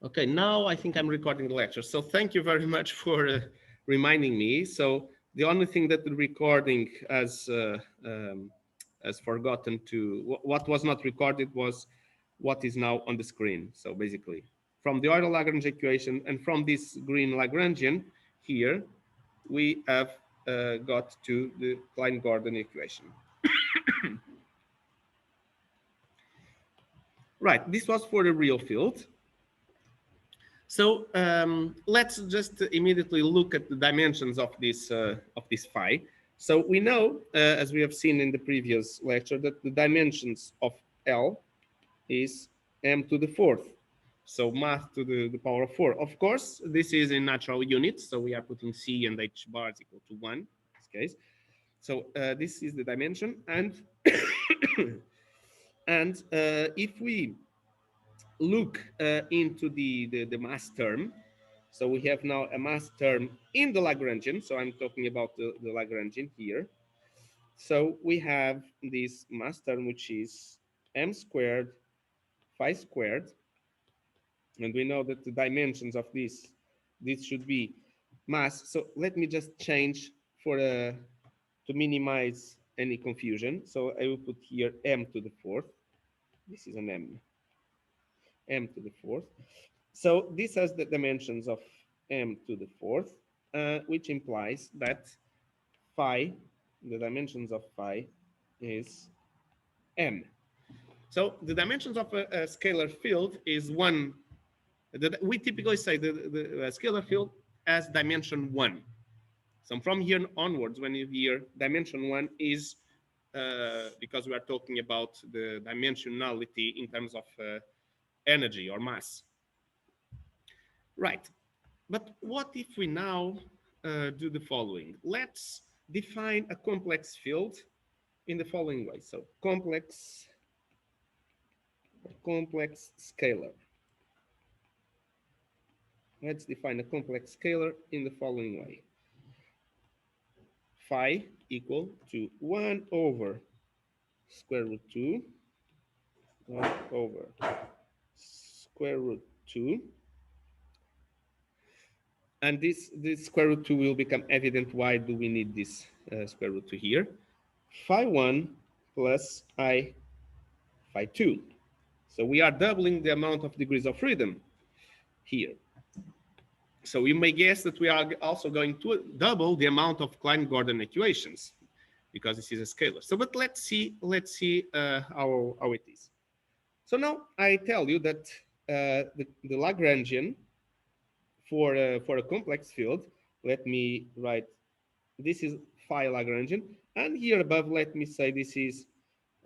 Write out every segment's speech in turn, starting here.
Okay, now I think I'm recording the lecture. So thank you very much for reminding me. So the only thing that the recording has forgotten to, what was not recorded was what is now on the screen. So basically, from the Euler Lagrange equation and from this green Lagrangian here, we have got to the Klein-Gordon equation. Right, this was for the real field. So let's just immediately look at the dimensions of this phi. So we know, as we have seen in the previous lecture, that the dimensions of L is m to the fourth. So mass to the power of 4. Of course, this is in natural units. So we are putting c and h bars equal to 1 in this case. So this is the dimension. And, and if we look into the mass term, so we have now a mass term in the Lagrangian. So I'm talking about the Lagrangian here. So we have this mass term, which is m squared phi squared. And we know that the dimensions of this should be mass. So let me just change for to minimize any confusion. So I will put here m to the fourth. This is an m to the fourth. So this has the dimensions of m to the fourth, which implies that phi, the dimensions of phi, is m. So the dimensions of a scalar field is 1. We typically say the scalar field has dimension 1. So from here onwards, when you hear dimension 1 is because we are talking about the dimensionality in terms of energy or mass. Right. But what if we now do the following? Let's define a complex field in the following way. So complex scalar. Let's define a complex scalar in the following way. Phi equal to 1 over square root 2, 1 over square root 2. And this square root 2 will become evident. Why do we need this square root 2 here? Phi 1 plus I phi 2. So we are doubling the amount of degrees of freedom here. So you may guess that we are also going to double the amount of Klein-Gordon equations because this is a scalar. So, but let's see how it is. So now I tell you that the Lagrangian for a complex field, let me write, this is phi Lagrangian, and here above, let me say this is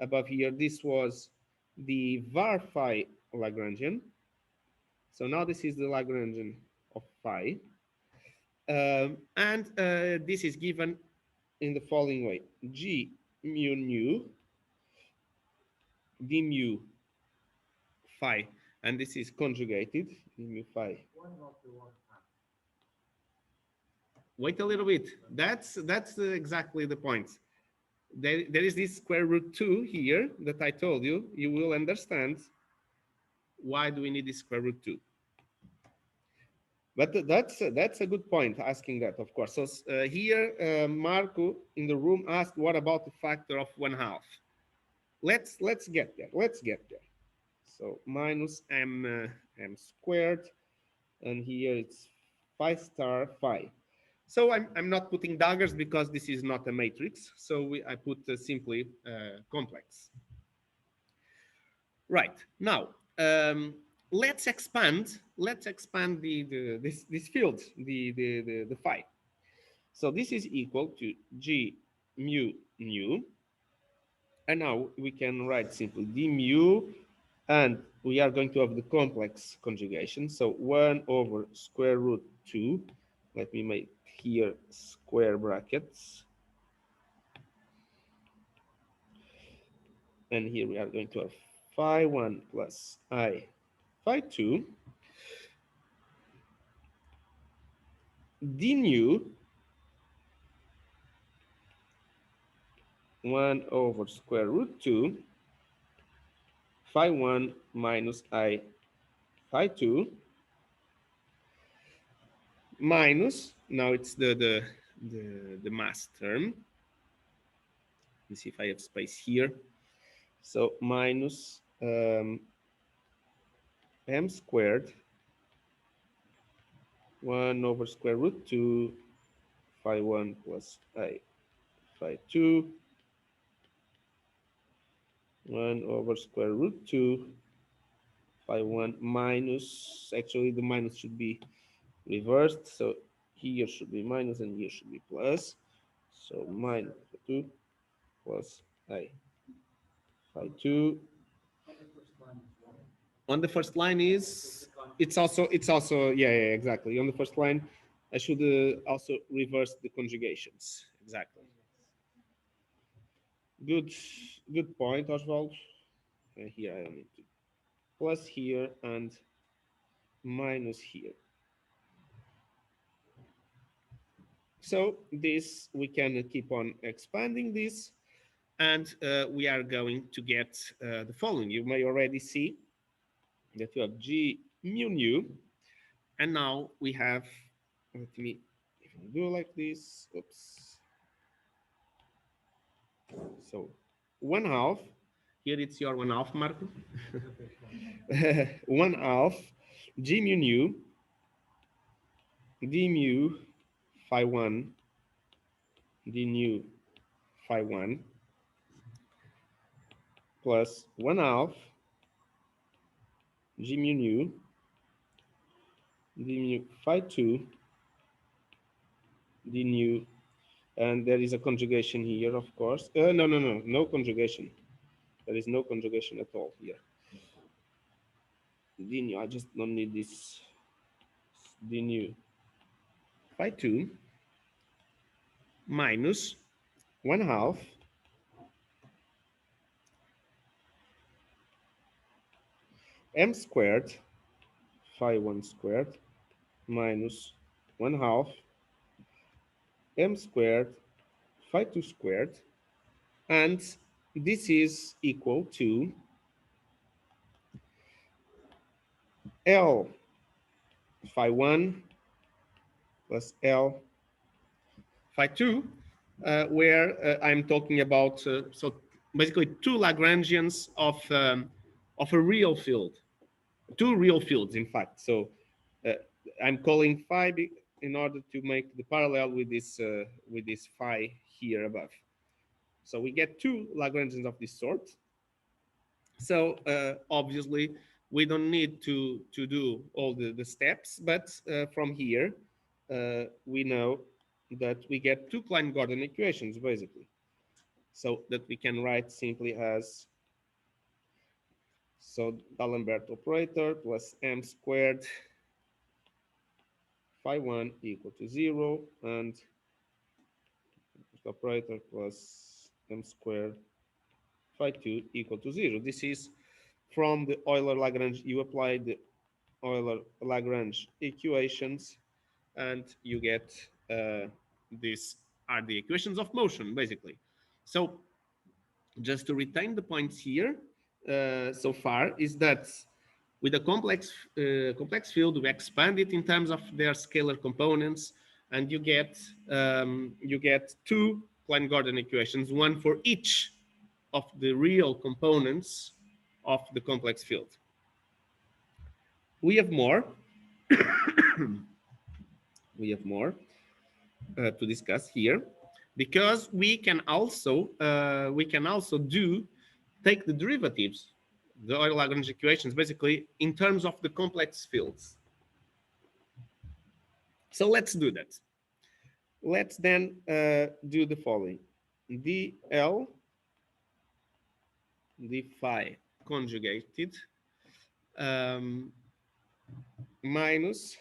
above here, this was the var phi Lagrangian. So now this is the Lagrangian of phi. And this is given in the following way: G mu nu d mu phi, and this is conjugated d mu phi. Wait a little bit. That's exactly the point. There is this square root 2 here that I told you. You will understand why do we need this square root 2. But that's a good point, asking that, of course. So here, Marco in the room asked, what about the factor of 1/2? Let's get there. Let's get there. So minus m squared, and here it's phi star phi. So I'm not putting daggers because this is not a matrix. So I put simply complex. Right now. Let's expand this field, the phi. So this is equal to G mu nu, and now we can write simply d mu, and we are going to have the complex conjugation. So 1 over square root 2. Let me make here square brackets, and here we are going to have phi 1 plus I phi 2 d nu 1 over square root 2 phi 1 minus I phi 2 minus, now it's the mass term. Let's see if I have space here. So minus m squared 1 over square root 2 phi 1 plus I phi 2 1 over square root 2 phi 1 minus, actually the minus should be reversed, so here should be minus and here should be plus, so minus 2 plus I phi 2. On the first line is, it's also yeah, exactly. On the first line I should also reverse the conjugations, exactly. Good, good point, Oswald. Here I don't need to plus here and minus here. So this, we can keep on expanding this, and we are going to get the following. You may already see that you have G mu nu, and now we have, let me even do like this. Oops. So 1/2, here it's your 1/2, Marco. 1/2 G mu nu d mu phi 1 d nu phi 1 plus 1/2 G mu nu d mu phi 2 d nu, and there is a conjugation here, of course. No conjugation. There is no conjugation at all here. D nu, I just don't need this. D nu phi 2 minus 1/2 m squared phi 1 squared minus 1/2 m squared phi 2 squared, and this is equal to L phi 1 plus L phi 2, where I'm talking about, so basically two Lagrangians of a real field, two real fields, in fact. So uh, I'm calling phi in order to make the parallel with this phi here above. So we get two Lagrangians of this sort. So obviously we don't need to do all the steps, but from here we know that we get two Klein-Gordon equations basically. So that we can write simply as, so D'Alembert operator plus m squared phi 1 equal to 0, and operator plus m squared phi 2 equal to 0. This is from the Euler Lagrange. You apply the Euler Lagrange equations, and you get these are the equations of motion basically. So just to retain the points here so far is that with a complex field, we expand it in terms of their scalar components, and you get two Klein-Gordon equations, one for each of the real components of the complex field. We have more. We have more to discuss here, because we can also take the derivatives, the Euler Lagrange equations, basically in terms of the complex fields. So let's do that. Let's then do the following: dl d phi conjugated minus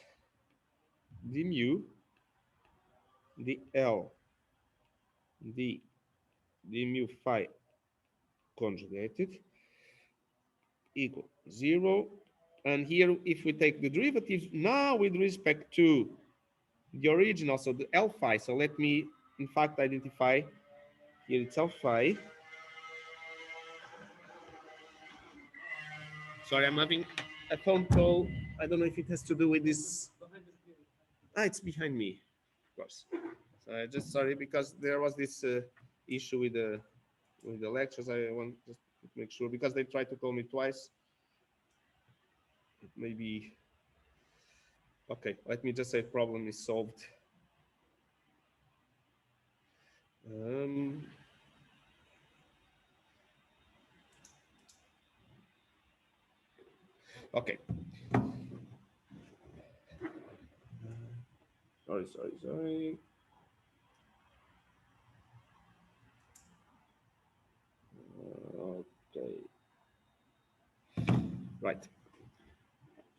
d mu dl d mu phi conjugated equal 0. And here, if we take the derivatives now with respect to the original, so the L phi, so let me in fact identify here it's L phi. Sorry, I'm having a phone call. I don't know if it has to do with this. It's behind me, of course. So I just sorry because there was this issue with the lectures. I want just to make sure because they tried to call me twice. Maybe okay. Let me just say problem is solved. Um, okay. Sorry. Okay. Right.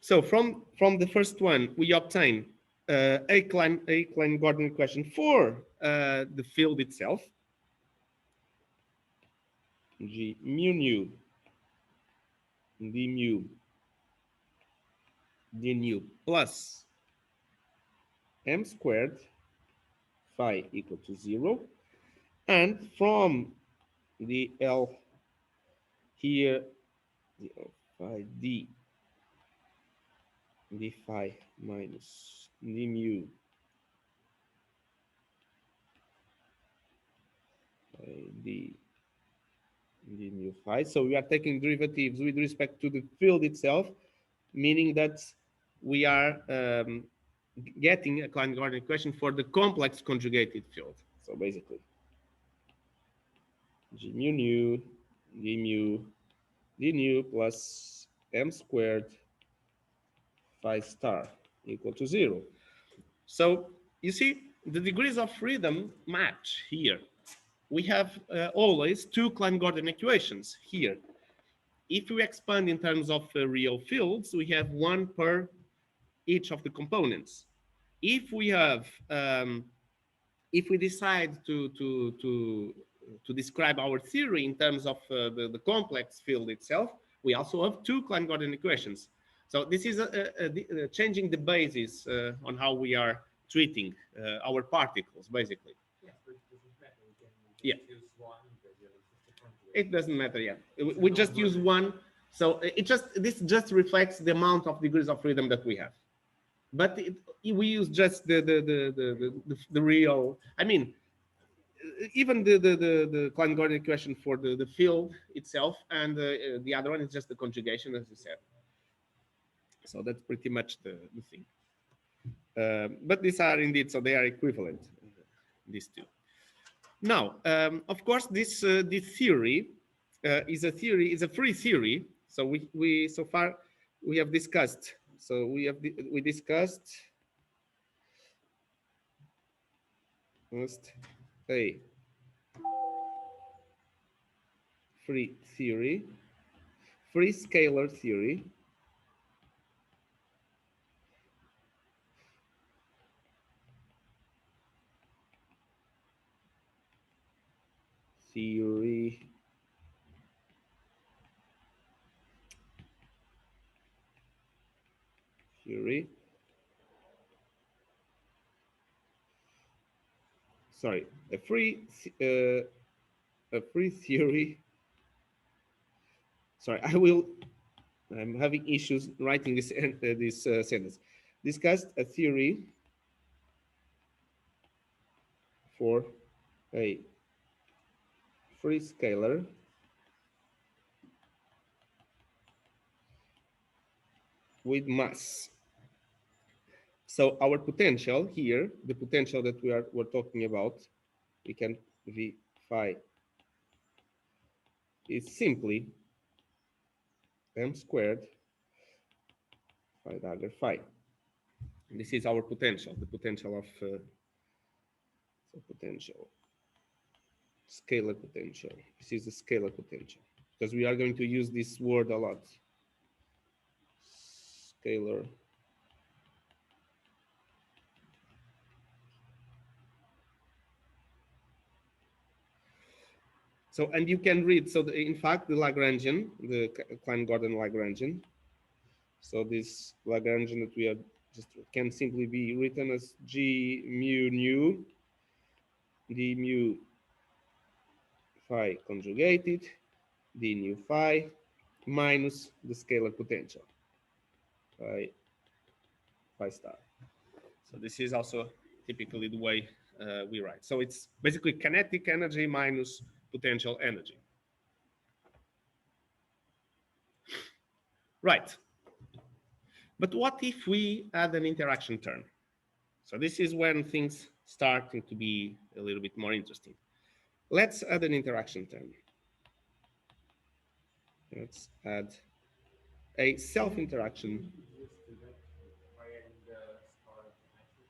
So from the first one, we obtain a Klein-Gordon equation for the field itself, G mu nu d mu d nu plus m squared phi equal to 0, and from the L here, the L phi d phi minus d mu d mu phi. So we are taking derivatives with respect to the field itself, meaning that we are getting a Klein-Gordon equation for the complex conjugated field. So basically, G mu nu d nu plus m squared phi star equal to 0. So you see, the degrees of freedom match here. We have always two Klein-Gordon equations here. If we expand in terms of real fields, we have one per each of the components. If we have, if we decide to describe our theory in terms of the complex field itself, we also have two Klein-Gordon equations. So this is changing the basis on how we are treating our particles, basically. Yes, but it doesn't matter. We can Yeah. use one because the other is just a conjugate. It doesn't matter, yeah. We just use one. So this just reflects the amount of degrees of freedom that we have. But we use just the real, I mean, even the Klein-Gordon equation for the field itself, and the other one is just the conjugation, as you said. So that's pretty much the thing. But these are indeed, so they are equivalent, these two. Now, of course, this theory is a free theory. So we so far we have discussed. So we discussed first a free theory, free scalar theory, theory sorry, a free theory. Sorry, I'm having issues writing this sentence. Discussed a theory for a free scalar with mass. So our potential here, the potential that we're talking about, we can V phi is simply m squared phi dagger phi. This is our potential, the potential of so potential, scalar potential. This is the scalar potential because we are going to use this word a lot. Scalar so, and you can read, so in fact, the Lagrangian, the Klein-Gordon Lagrangian, so this Lagrangian that we are just can simply be written as G mu nu d mu phi conjugated d nu phi minus the scalar potential phi star. So this is also typically the way we write. So it's basically kinetic energy minus potential energy. Right. But what if we add an interaction term? So this is when things starting to be a little bit more interesting. Let's add an interaction term. Let's add a self-interaction. Just do that by adding the scalar method.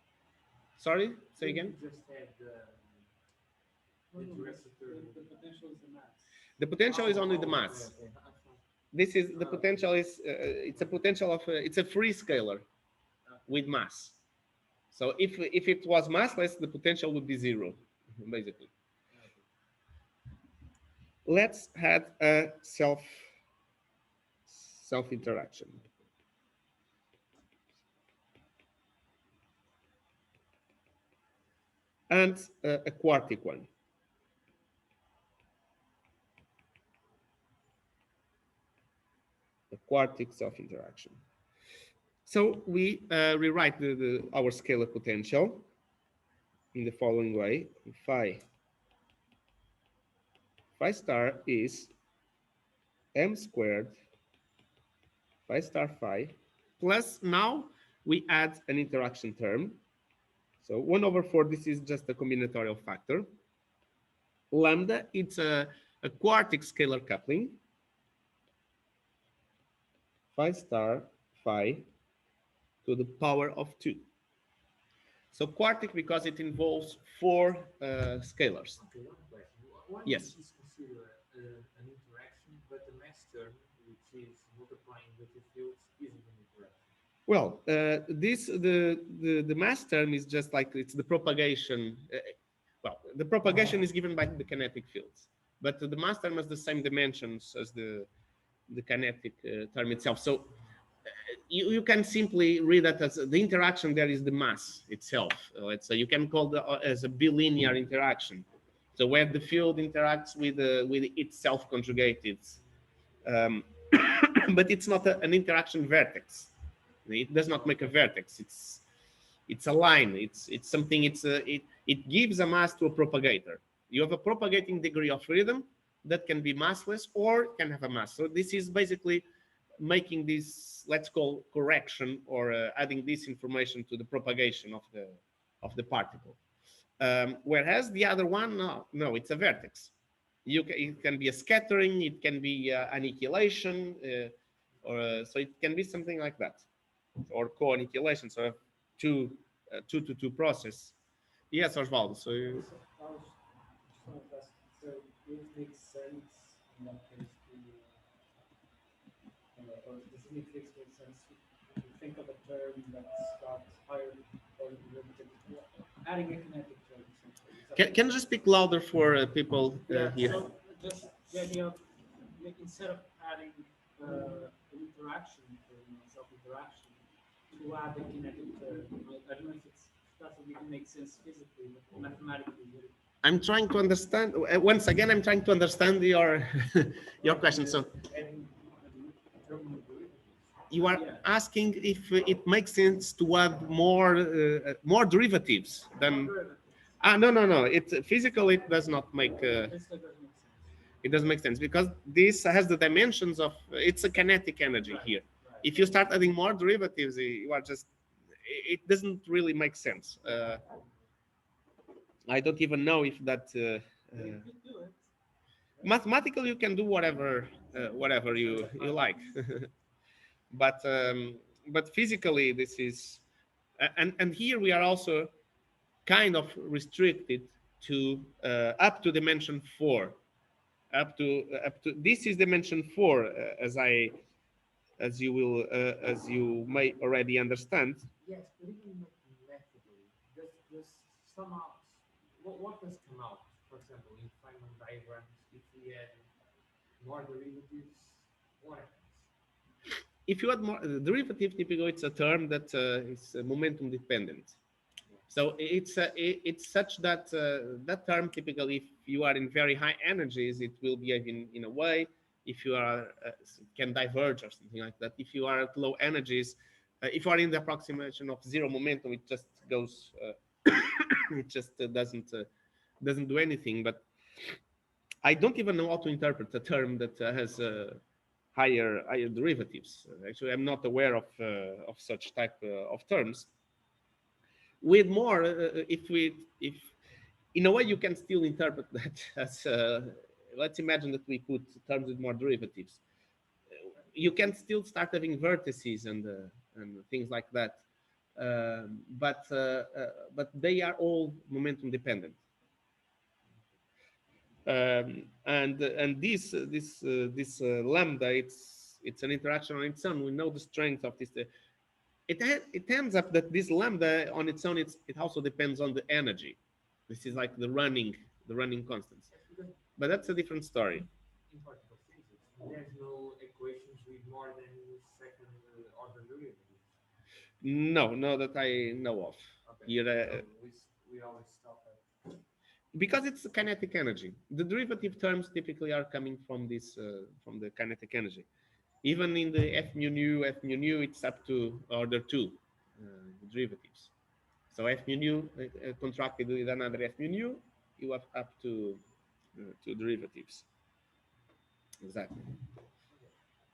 Sorry, say again. Just add the The potential is the mass. The potential is only the mass. Okay. This is the potential is it's a potential of it's a free scalar with mass. So if it was massless, the potential would be zero, basically. Let's add a self-interaction. And a quartic one. The quartics of interaction. So we rewrite our scalar potential in the following way. Phi star is m squared phi star phi plus, now we add an interaction term. So 1/4, this is just a combinatorial factor. Lambda, it's a quartic scalar coupling. Phi star phi to the power of 2. So quartic because it involves 4 scalars. Okay, one question. Why Yes. is this considered an interaction, but the mass term, which is multiplying with the fields, isn't an interaction? Well, the mass term is just like it's the propagation. Well, the propagation is given by the kinetic fields, but the mass term has the same dimensions as the kinetic term itself. So you can simply read that as the interaction there is the mass itself. Let's say you can call it as a bilinear interaction. So where the field interacts with itself conjugated, but it's not an interaction vertex. It does not make a vertex. It's a line. It's something. It gives a mass to a propagator. You have a propagating degree of freedom that can be massless or can have a mass. So this is basically making this, let's call, correction, or adding this information to the propagation of the particle. Whereas the other one, no, it's a vertex. It can be a scattering, it can be annihilation, so it can be something like that, or co-annihilation. So two to two process. Yes, Osvaldo. So So it makes sense in that case or does it make sense to think of a term that's got higher order derivative, adding a kinetic term essentially? can you just speak louder for people here? So just the idea of instead of adding an interaction or self-interaction, to add a kinetic term. I don't know if it's doesn't even make sense physically, but mathematically. I'm trying to understand. Once again, I'm trying to understand your your question. So you are asking if it makes sense to add more derivatives than. No. It physically it does not make. It doesn't make sense because this has the dimensions of. It's a kinetic energy here. If you start adding more derivatives, you are just. It doesn't really make sense. I don't even know if that. Mathematically, you can do whatever you like, but physically, this is, and here we are also kind of restricted to up to dimension 4, up to this is dimension 4, as you may already understand. Yes, but even methodically, does somehow what does come out? For example, in Feynman diagrams, if we add more derivatives, what happens? If you add more derivative, typically it's a term that is momentum dependent. So it's such that that term typically, if you are in very high energies, it will behave in a way. If you are can diverge or something like that. If you are at low energies, If you are in the approximation of zero momentum, it just goes, it just doesn't do anything. But I don't even know how to interpret a term that has higher derivatives. Actually, I'm not aware of such type of terms. With more, if in a way you can still interpret that as let's imagine that we put terms with more derivatives. You can still start having vertices and things like that, but they are all momentum dependent. And lambda, it's an interaction on its own. We know the strength of this. It ends up that this lambda on its own, it also depends on the energy. This is like the running constants. Yes, because But that's a different story. in particle physics, there's no equations with more than second order derivatives. No, that I know of. Okay, Here, so we always stop at because it's kinetic energy. The derivative terms typically are coming from this from the kinetic energy. Even in the f mu nu, it's up to order two the derivatives. So f mu nu contracted with another f mu nu, you have up to two derivatives. Exactly.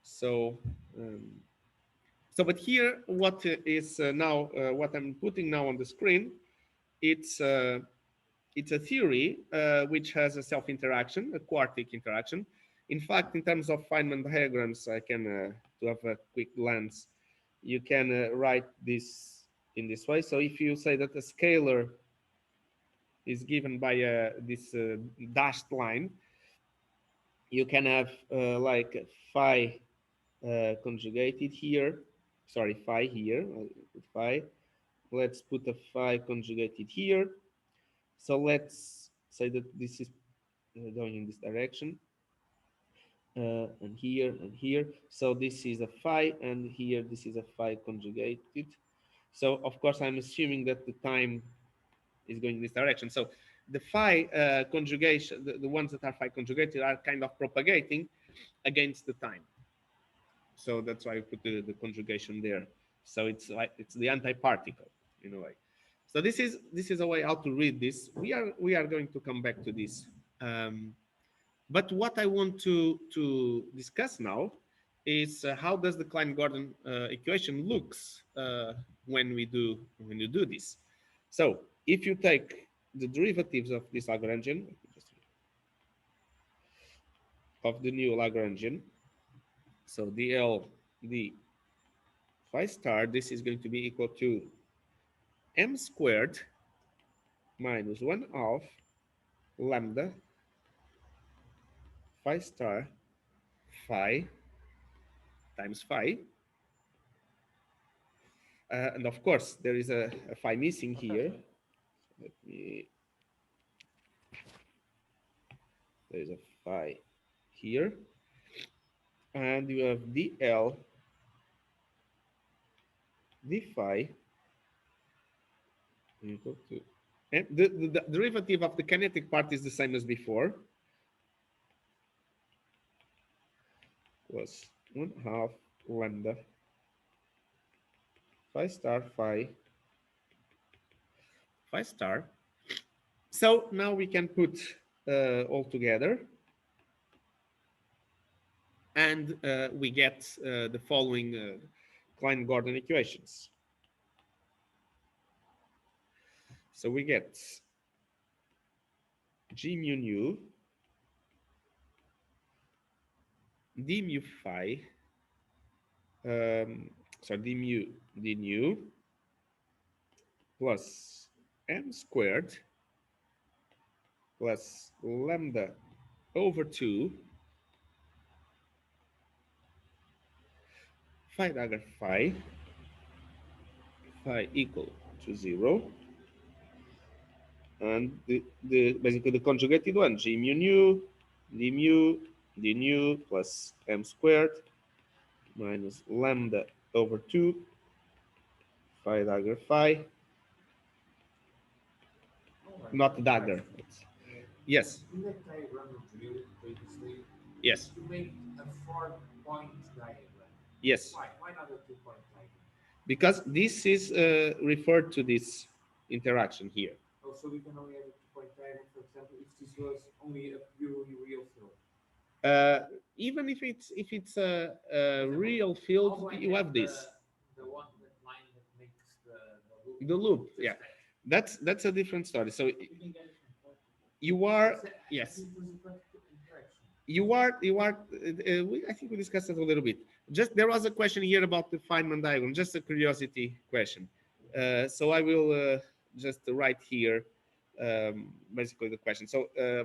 So, um, but here, what is now what I'm putting now on the screen? It's uh, it's a theory which has a self-interaction, a quartic interaction. In fact, in terms of Feynman diagrams, I can to have a quick glance. You can write this in this way. So if you say that a scalar is given by this dashed line, you can have like phi conjugated here. Sorry, phi here. Put phi. Let's put a phi conjugated here. So let's say that this is going in this direction, and here and here. So this is a phi, and here this is a phi conjugated. So of course I'm assuming that the time is going in this direction. So the phi conjugation, the ones that are phi conjugated are kind of propagating against the time. So that's why I put the conjugation there. So it's like it's the antiparticle in a way. So this is a way how to read this. We are going to come back to this. Um, but what I want to discuss now is how does the Klein-Gordon equation looks when you do this. So if you take the derivatives of this Lagrangian, of the new Lagrangian, so dl d phi star, this is going to be equal to m squared minus 1 half lambda phi star phi times phi. And of course, there is a phi missing here. Let me, there is a phi here. And you have dl d phi equal to, and the derivative of the kinetic part is the same as before, was 1 half lambda phi star phi star. So now we can put all together, and we get the following Klein-Gordon equations. So we get g mu nu d mu phi, d mu d nu plus m squared plus lambda over 2 phi dagger phi equal to 0, and basically the conjugated one, g mu nu d nu plus m squared minus lambda over 2 phi dagger phi, oh, not dagger. Yes, in that diagram you drew previously, yes, you made a 4-point diagram. yes. Why? Why not a 2-point diagram? because this is referred to this interaction here. Oh, so we can only have a two-point diagram, for example, if this was only a purely real field. Uh, Even if it's a real How field, do I you get have this. the one that line that makes the loop? The loop, Just yeah, that. that's a different story. So You can get it from Quartic. you are, Yes. yes, This was a practical interaction. I think we discussed it a little bit. Just there was a question here about the Feynman diagram, just a curiosity question. So I will just write here basically the question. So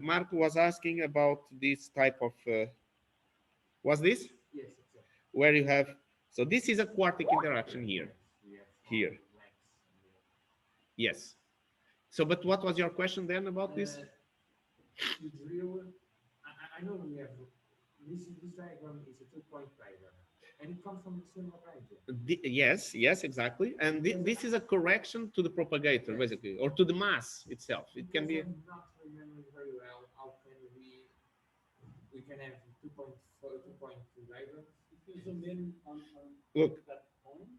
Marco was asking about this type of was this Yes, exactly. where you have, so this is a quartic interaction here. We have Here. lengths and Yes. So but what was your question then about this? to drill. I know we have this diagram is a two-point diagram, and it comes from the same Lagrangian. Yes, exactly. And this is a correction to the propagator, basically, or to the mass itself. It can be. I'm not remembering very well. How can we can have two-point diagrams? If you zoom in on Look that point,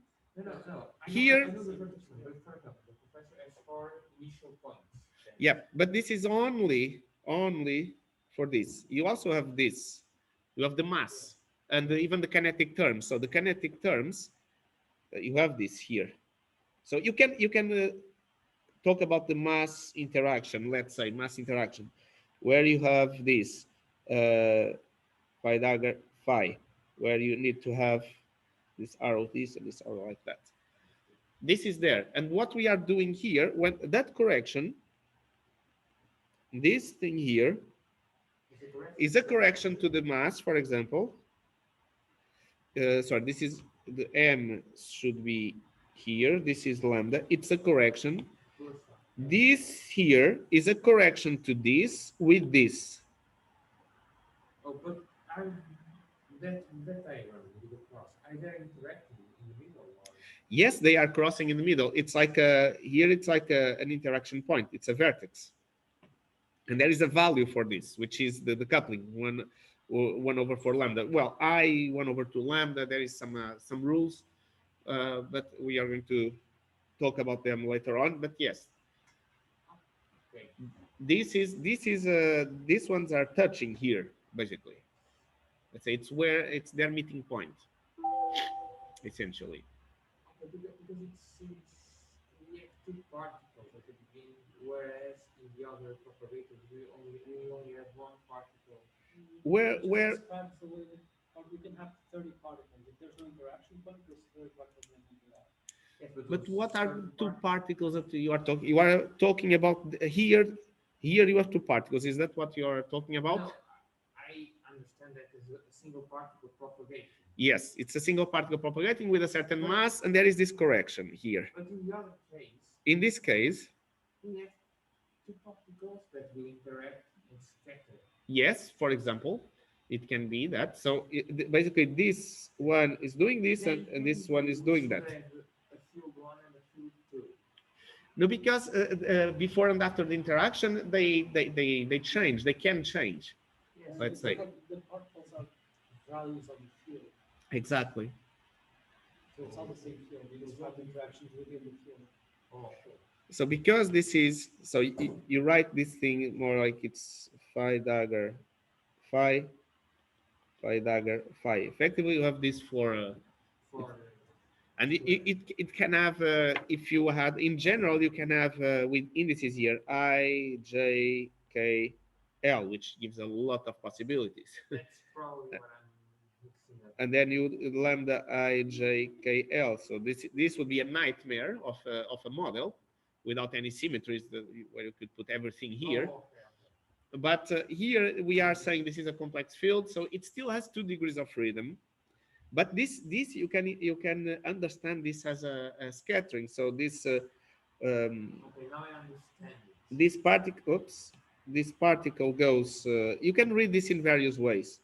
No. Here- I know the vertex one, but for example, the professor has four initial points. Then Yeah, but this is only for this. You also have this. You have the mass and even the kinetic terms. So the kinetic terms, you have this here. So you can talk about the mass interaction. Let's say mass interaction, where you have this phi dagger phi, where you need to have this arrow this and this arrow like that. This is there, and what we are doing here, when that correction, this thing here is it correct? is a correction to the mass, for example. Sorry, this is the m should be here. This is lambda. It's a correction. Plus, This here is a correction to this with this. oh, but that diagram with the cross, are they interacting in the middle or? Yes, they are crossing in the middle. It's like here. It's like an interaction point. It's a vertex, and there is a value for this, which is the coupling one over 4 lambda. Well, I 1 over 2 lambda. There is some rules, but we are going to talk about them later on. But yes, Okay. these ones are touching here basically. Let's say it's their meeting point, essentially. Because it seems we have two particles at the beginning, whereas in the other propagators we only have one particle. Where just where describes the way that, or we can have 30 particles. If there's no interaction point, there's 30 particles that interact. Yes, but those what are third two part- particles that you are talking? You are talking about here. Here you have two particles. Is that what you are talking about? No, I understand that as a single particle propagation. Yes, it's a single particle propagating with a certain mass, and there is this correction here. But in the other case, In this case, we have two particles that will interact and scatter. yes, for example, it can be that. So basically, this one is doing this, and this one is doing that. A field one and a field two. No, because before and after the interaction, they change. They can change. Yes. Let's say. The particles are values of the field. Exactly. So it's all the same field. You just have interactions within the field. Oh, okay. So because this is, so you write this thing more like it's phi dagger phi, phi dagger phi. Effectively, you have this for, For and it can have, if you had, in general, you can have with indices here, I, J, K, L, which gives a lot of possibilities. that's probably what I'm mixing up. And then you lambda I, J, K, L. So this would be a nightmare of a model without any symmetries where you could put everything here. Oh, okay. But here we are saying this is a complex field, so it still has 2 degrees of freedom. But this you can understand this as a scattering. So this Okay, now I understand it. this particle goes. You can read this in various ways.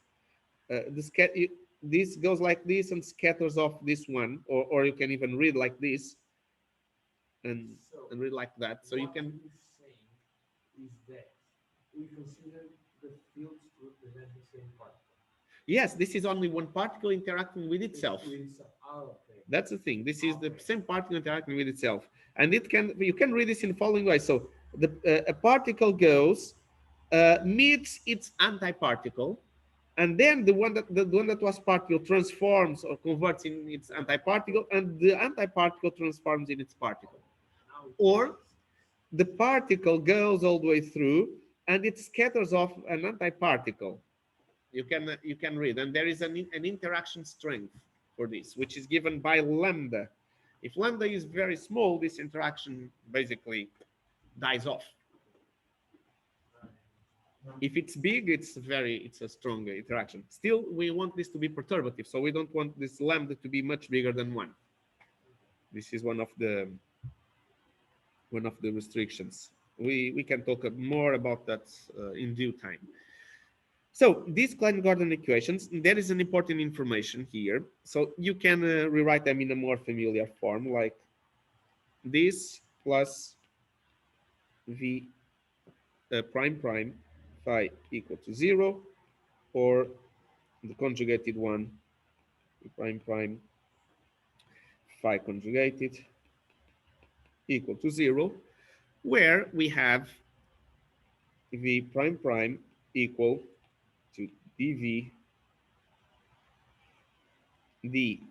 This goes like this and scatters off this one, or you can even read like this and So, read like that. So you what can. you're saying is that we consider the fields to represent the same particle. Yes, this is only one particle interacting with itself. Oh, okay. That's the thing. This is the same particle interacting with itself, and it can, you can read this in the following way. So the a particle goes, meets its antiparticle, and then the one that was particle transforms or converts in its antiparticle, and the antiparticle transforms in its particle. Now it Or makes the particle goes all the way through and it scatters off an antiparticle. You can read, and there is an interaction strength for this, which is given by lambda. If lambda is very small, this interaction basically dies off. If it's big, it's a strong interaction. Still, we want this to be perturbative, so we don't want this lambda to be much bigger than 1. This is one of the restrictions. We can talk more about that in due time. So these Klein-Gordon equations, there is an important information here. So you can rewrite them in a more familiar form, like this plus v prime prime phi equal to 0, or the conjugated one, v prime prime phi conjugated equal to 0, where we have v prime prime equal to dv d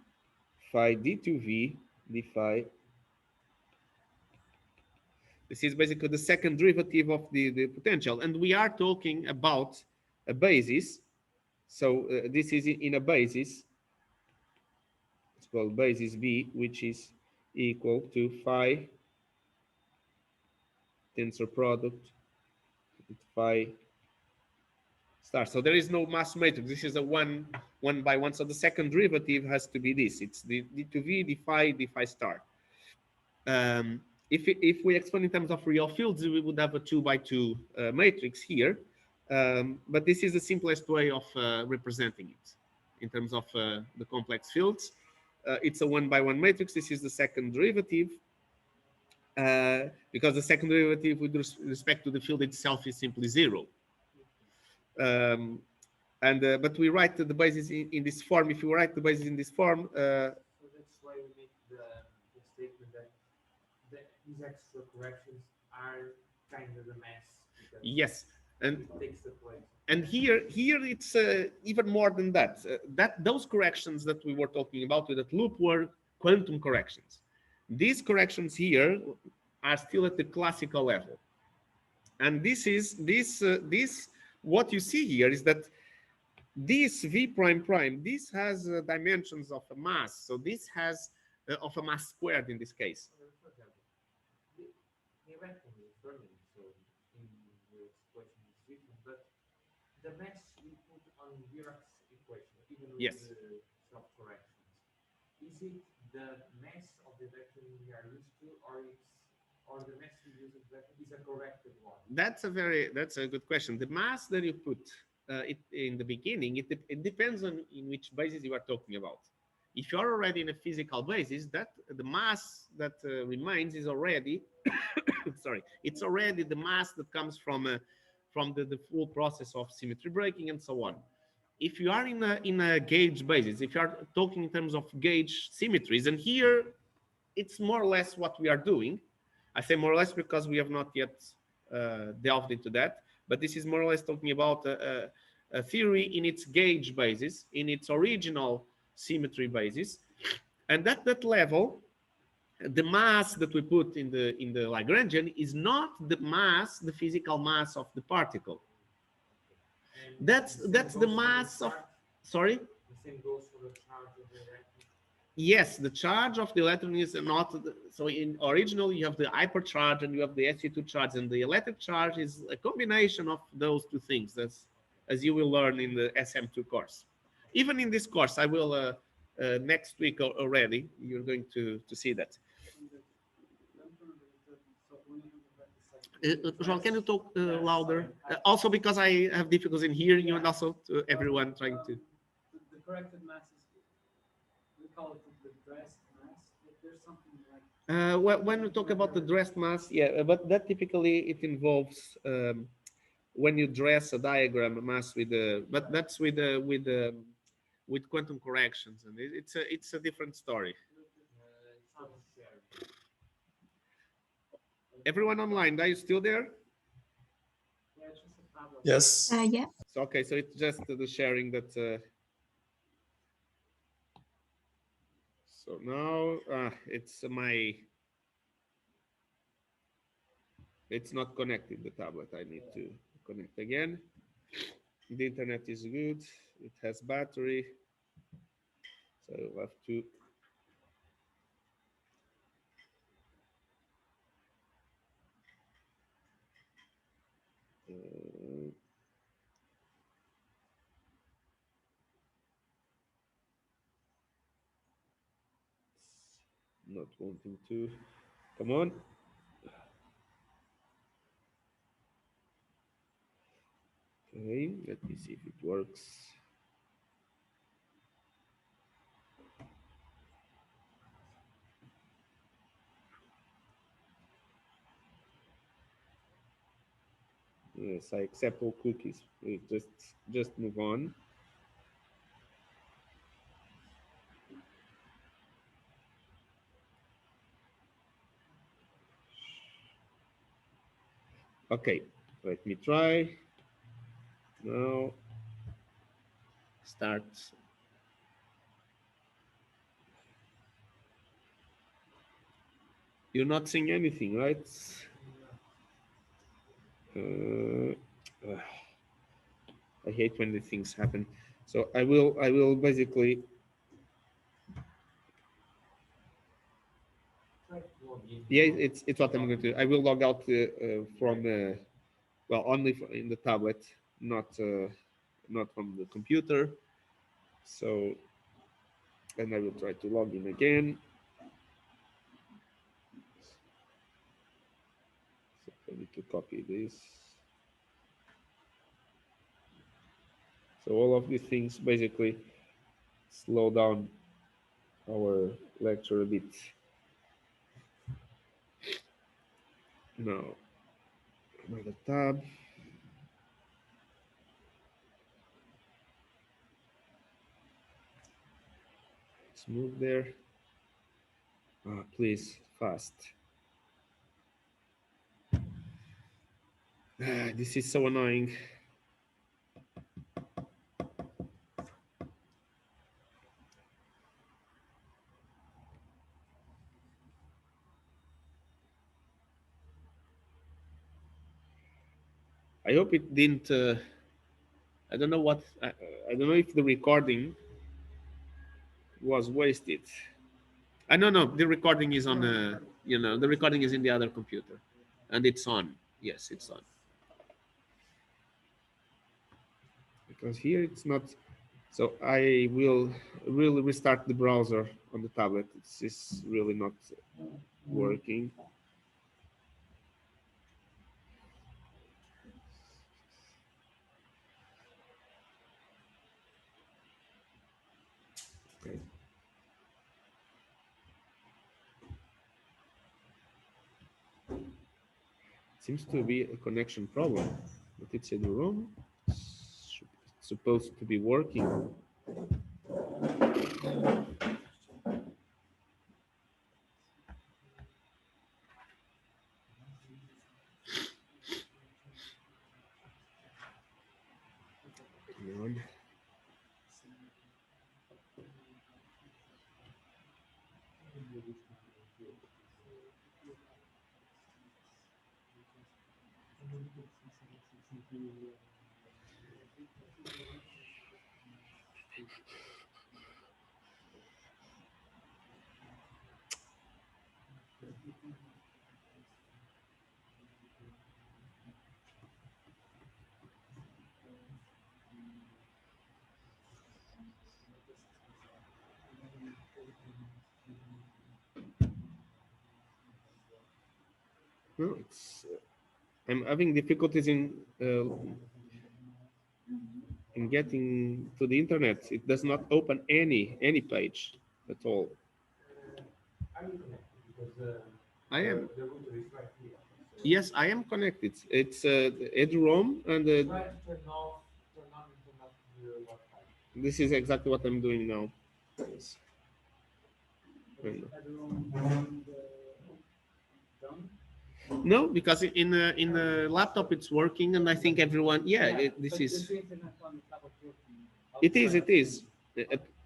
phi d2v d phi. This is basically the second derivative of the potential, and we are talking about a basis. So this is in a basis. It's called basis B, which is equal to phi tensor product with phi star. So there is no mass matrix. This is a one by one. So the second derivative has to be this. It's the d2v, d phi star. If we expand in terms of real fields, we would have a 2 by 2 matrix here. But this is the simplest way of representing it in terms of the complex fields. It's a 1 by 1 matrix. This is the second derivative, because the second derivative with respect to the field itself is simply 0. But we write the basis in this form. If you write the basis in this form, so that's why we make the statement that these extra corrections are kind of the mass. yes, and it takes the place. And here it's even more than that. Those corrections that we were talking about with that loop were quantum corrections. These corrections here are still at the classical level, and this what you see here is that this v prime prime, this has dimensions of a mass. So this has of a mass squared in this case. For example, the electron is Fermi, so in your equation is different, but the mass we put on Dirac's equation, even with Yes. the self-corrections, is it the mass of the electron we are used to, or the mass we use in electron is a corrected one? That's a good question. The mass that you put in the beginning, it depends on in which basis you are talking about. If you're already in a physical basis, that the mass that remains is already sorry, it's already the mass that comes from the full process of symmetry breaking and so on. If you are in a gauge basis, if you are talking in terms of gauge symmetries, and here it's more or less what we are doing. I say more or less because we have not yet delved into that, but this is more or less talking about a theory in its gauge basis, in its original symmetry basis, and at that level, the mass that we put in the Lagrangian is not the mass, the physical mass of the particle. And That's the same the goes for mass the of. charge- Sorry. The same goes for the charge of the electron. Yes, the charge of the electron is not. So in original, you have the hypercharge and you have the sp2 charge, and the electric charge is a combination of those two things. As you will learn in the SM2 course. Even in this course, I will next week already. You're going to see that. João, can you talk louder? Also, because I have difficulties in hearing you, and also to everyone trying to. The corrected mass is, we call it the dressed mass. There's something like. When we talk about the dressed mass, yeah, but that typically it involves when you dress a diagram a mass with but that's with quantum corrections, and it's a different story. Everyone online, are you still there? Yeah, it's just a tablet. Yes. Yeah. So, okay, so it's just the sharing that. So now it's it's not connected, the tablet. I need to connect again. The internet is good. It has battery. So I'll have to. Not wanting to. Come on. Okay, let me see if it works. Yes, I accept all cookies. Just move on. Okay, let me try. Now start. You're not seeing anything, right? I hate when these things happen. So I will basically. Yeah, it's what I'm going to do. I will log out from well, only in the tablet, not from the computer. So, and I will try to log in again. So I need to copy this. So all of these things basically slow down our lecture a bit. Now, another tab. Let's move there. Please, fast. This is so annoying. I hope it didn't. I don't know what. I don't know if the recording was wasted. I don't know. The recording is on. The recording is in the other computer, and it's on. Yes, it's on. Because here it's not. So I will really restart the browser on the tablet. It's really not working. Okay. Seems to be a connection problem, but it's in the room. It's supposed to be working. Come on. No, it's. I'm having difficulties in getting to the internet. It does not open any page at all. Are you connected? Because I am. the router is right here. So Yes, I am connected. It's EduROM, and try to turn on and turn off the Wi-Fi. this is exactly what I'm doing now. Everyone done? No, because in the laptop it's working, and I think everyone, yeah, this but is. the internet on the tablet working It is. outside. It is.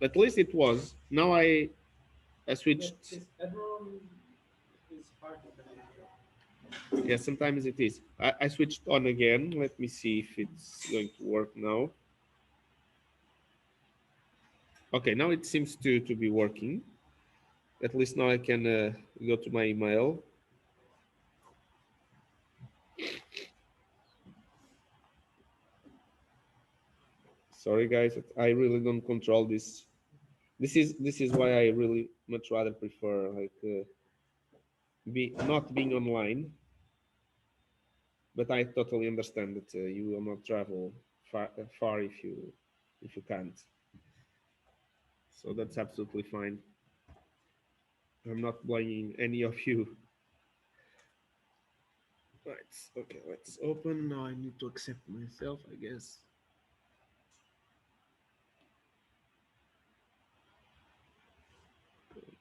At least it was. Now I Yeah, switched. because everyone is hard to connect. Yeah, sometimes it is. I switched on again. Let me see if it's going to work now. Okay, now it seems to be working. At least now I can go to my email. Sorry, guys, I really don't control this. This is why I really much rather prefer like be not being online. But I totally understand that you will not travel far if you can't. So that's absolutely fine. I'm not blaming any of you. Right. Okay. Let's open. Now I need to accept myself, I guess.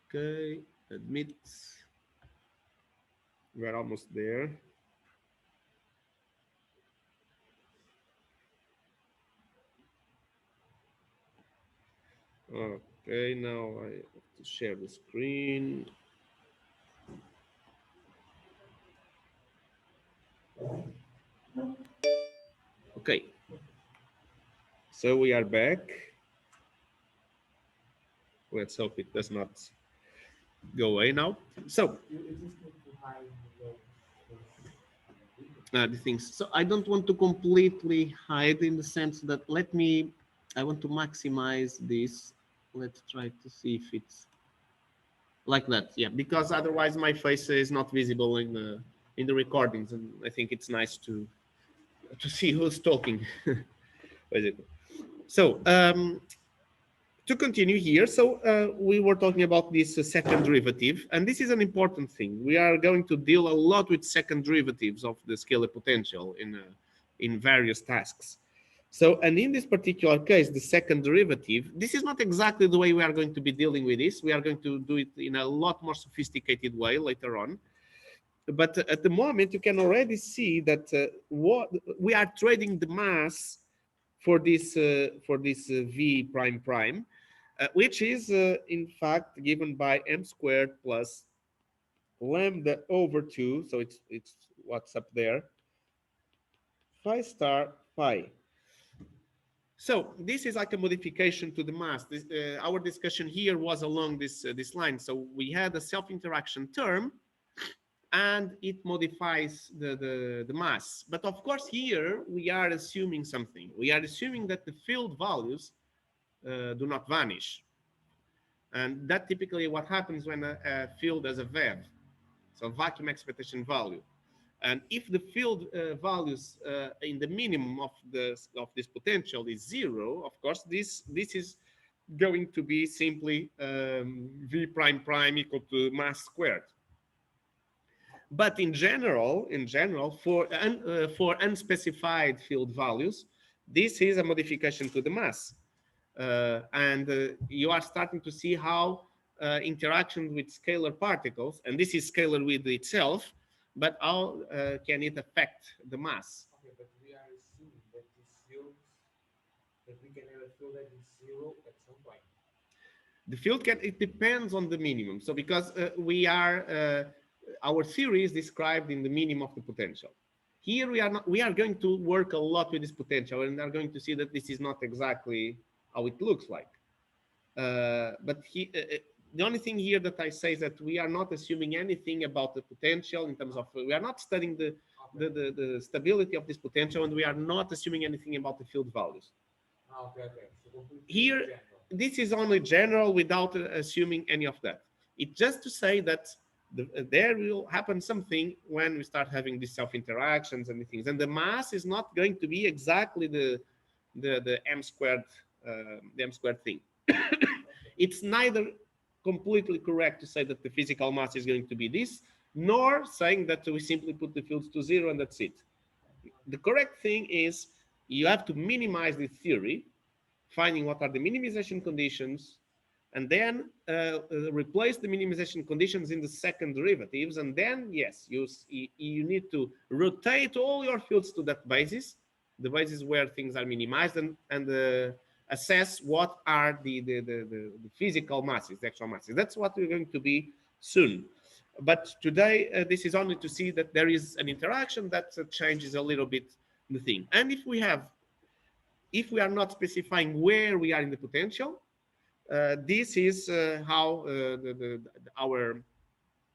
Okay. Admit. We're almost there. Okay. Now I have to share the screen. Okay. So we are back. Let's hope it does not go away now. So You just need to hide those the things. So I don't want to completely hide in the sense that I want to maximize this. Let's try to see if it's like that. Yeah, because otherwise my face is not visible in the recordings, and I think it's nice to see who's talking. Basically. So to continue here, so we were talking about this second derivative, and this is an important thing. We are going to deal a lot with second derivatives of the scalar potential in various tasks. So, and in this particular case, the second derivative, this is not exactly the way we are going to be dealing with this. We are going to do it in a lot more sophisticated way later on. But at the moment, you can already see that what we are trading the mass for this v prime prime, which is in fact given by m squared plus lambda over 2. So it's what's up there, phi star phi. So this is like a modification to the mass. Our discussion here was along this line. So we had a self-interaction term, and it modifies the mass. But of course, here we are assuming something. We are assuming that the field values do not vanish. And that typically what happens when a field has a VEV, so vacuum expectation value. And if the field values in the minimum of this potential is 0, of course, this is going to be simply v prime prime equal to mass squared. But in general, for unspecified field values, this is a modification to the mass. And you are starting to see how interaction with scalar particles, and this is scalar with itself, but how can it affect the mass? Okay, but we are assuming that these fields, that we can have a field that is 0 at some point. The field it depends on the minimum. So because our theory is described in the minimum of the potential. Here we are going to work a lot with this potential, and are going to see that this is not exactly how it looks like. But the only thing here that I say is that we are not assuming anything about the potential in terms of, we are not studying the stability of this potential, and we are not assuming anything about the field values. Okay. So Here, general. this is only general without assuming any of that. It's just to say that there will happen something when we start having these self-interactions and things, and the mass is not going to be exactly the m squared thing. It's neither completely correct to say that the physical mass is going to be this, nor saying that we simply put the fields to 0 and that's it. The correct thing is you have to minimize the theory, finding what are the minimization conditions, and then replace the minimization conditions in the second derivatives, and then yes, you need to rotate all your fields to that basis, the basis where things are minimized, and assess what are the physical masses, the actual masses. That's what we're going to be soon. But today, this is only to see that there is an interaction that changes a little bit the thing. And if we are not specifying where we are in the potential, this is how our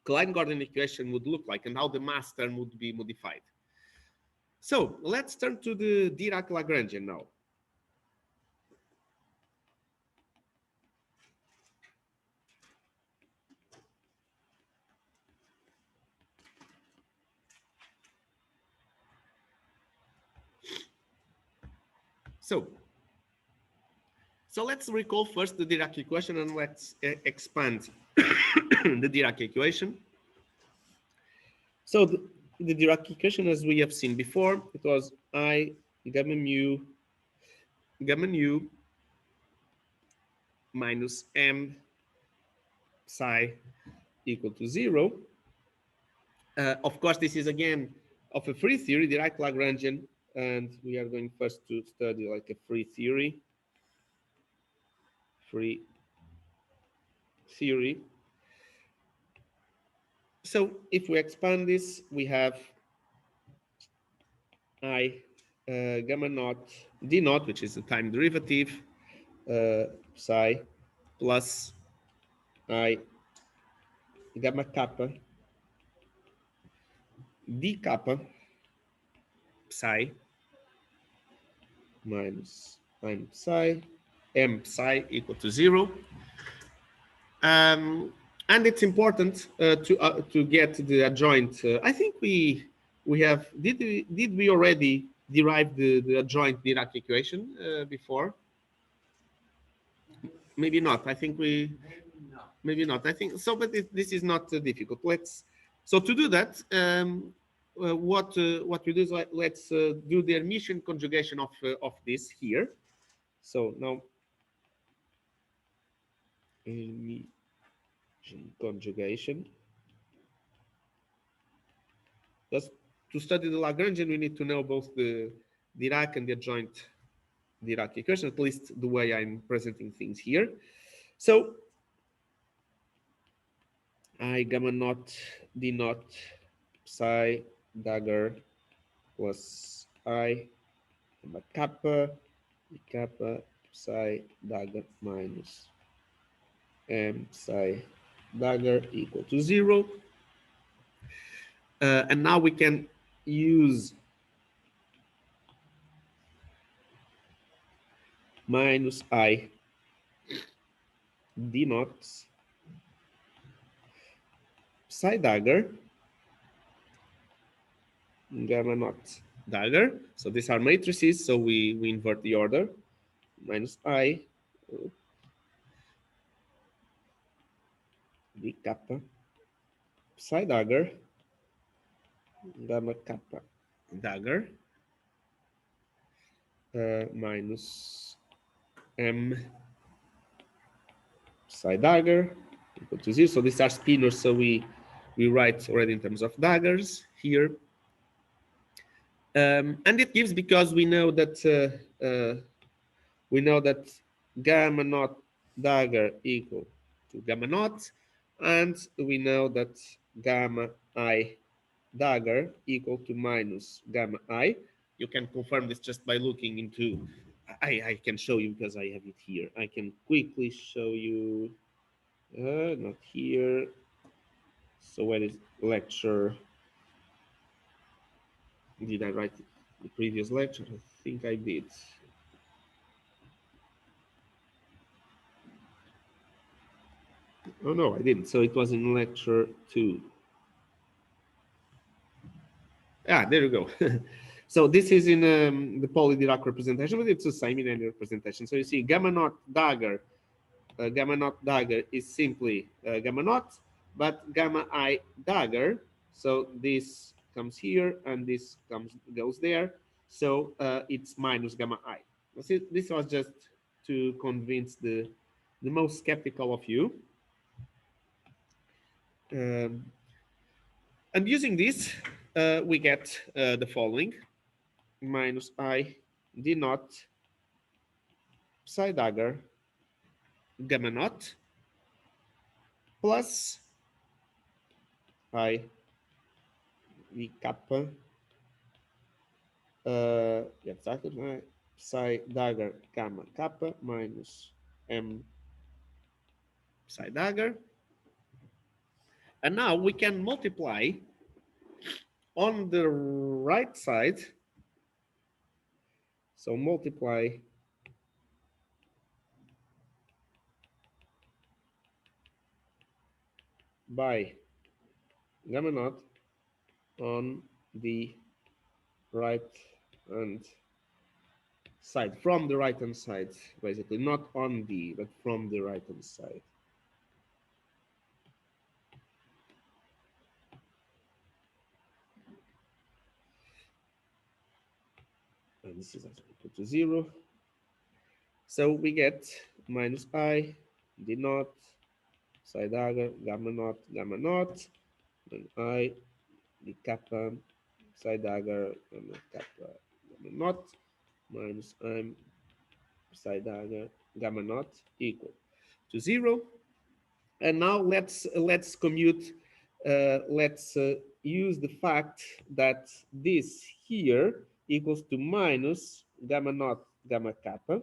Klein-Gordon equation would look like, and how the mass term would be modified. So let's turn to the Dirac Lagrangian now. So let's recall first the Dirac equation, and let's expand the Dirac equation. So the Dirac equation, as we have seen before, it was I gamma nu minus m psi equal to 0. Of course, this is again of a free theory, Dirac Lagrangian, and we are going first to study like a free theory. So if we expand this, we have I gamma naught d naught, which is the time derivative, psi plus I gamma kappa d kappa psi minus m psi equal to 0. And it's important to get the adjoint. I think we have did we already derive the adjoint Dirac equation before? Maybe not. I think we maybe not. I think so, but this is not difficult. So to do that, what we do is let's do the Hermitian conjugation of this here. So now Hermitian conjugation. Just to study the Lagrangian, we need to know both the Dirac and the adjoint Dirac equation, at least the way I'm presenting things here. So I gamma naught d naught psi dagger plus I gamma kappa d kappa psi dagger minus m psi dagger equal to 0. And now we can use minus I d naught psi dagger gamma naught dagger. So these are matrices, so we invert the order. Minus I d kappa psi dagger gamma kappa dagger minus m psi dagger equal to 0. So these are spinors, so we write already in terms of daggers here. And it gives, because we know that gamma naught dagger equal to gamma naught, and we know that gamma I dagger equal to minus gamma I. You can confirm this just by looking into, I can show you because I have it here. I can quickly show you, not here. So where is lecture? Did I write the previous lecture? I think I did. Oh no, I didn't. So it was in lecture 2. Ah, there you go. So this is in the poly-Dirac representation, but it's the same in any representation. So you see gamma naught dagger is simply gamma naught, but gamma I dagger, so this comes here and this goes there, so it's minus gamma I. This was just to convince the the most skeptical of you. Um, and using this, we get the following: minus I d naught psi dagger gamma naught plus I d kappa exactly psi dagger gamma kappa minus m psi dagger. And now we can multiply on the right side. So multiply by gamma naught on the right hand side, from the right hand side, basically, not on the, but from the right hand side. And this is also equal to 0. So we get minus I d naught psi dagger gamma naught, and I d kappa psi dagger gamma kappa gamma naught minus m psi dagger gamma naught equal to 0. And now let's commute. Let's use the fact that this here equals to minus gamma naught gamma kappa,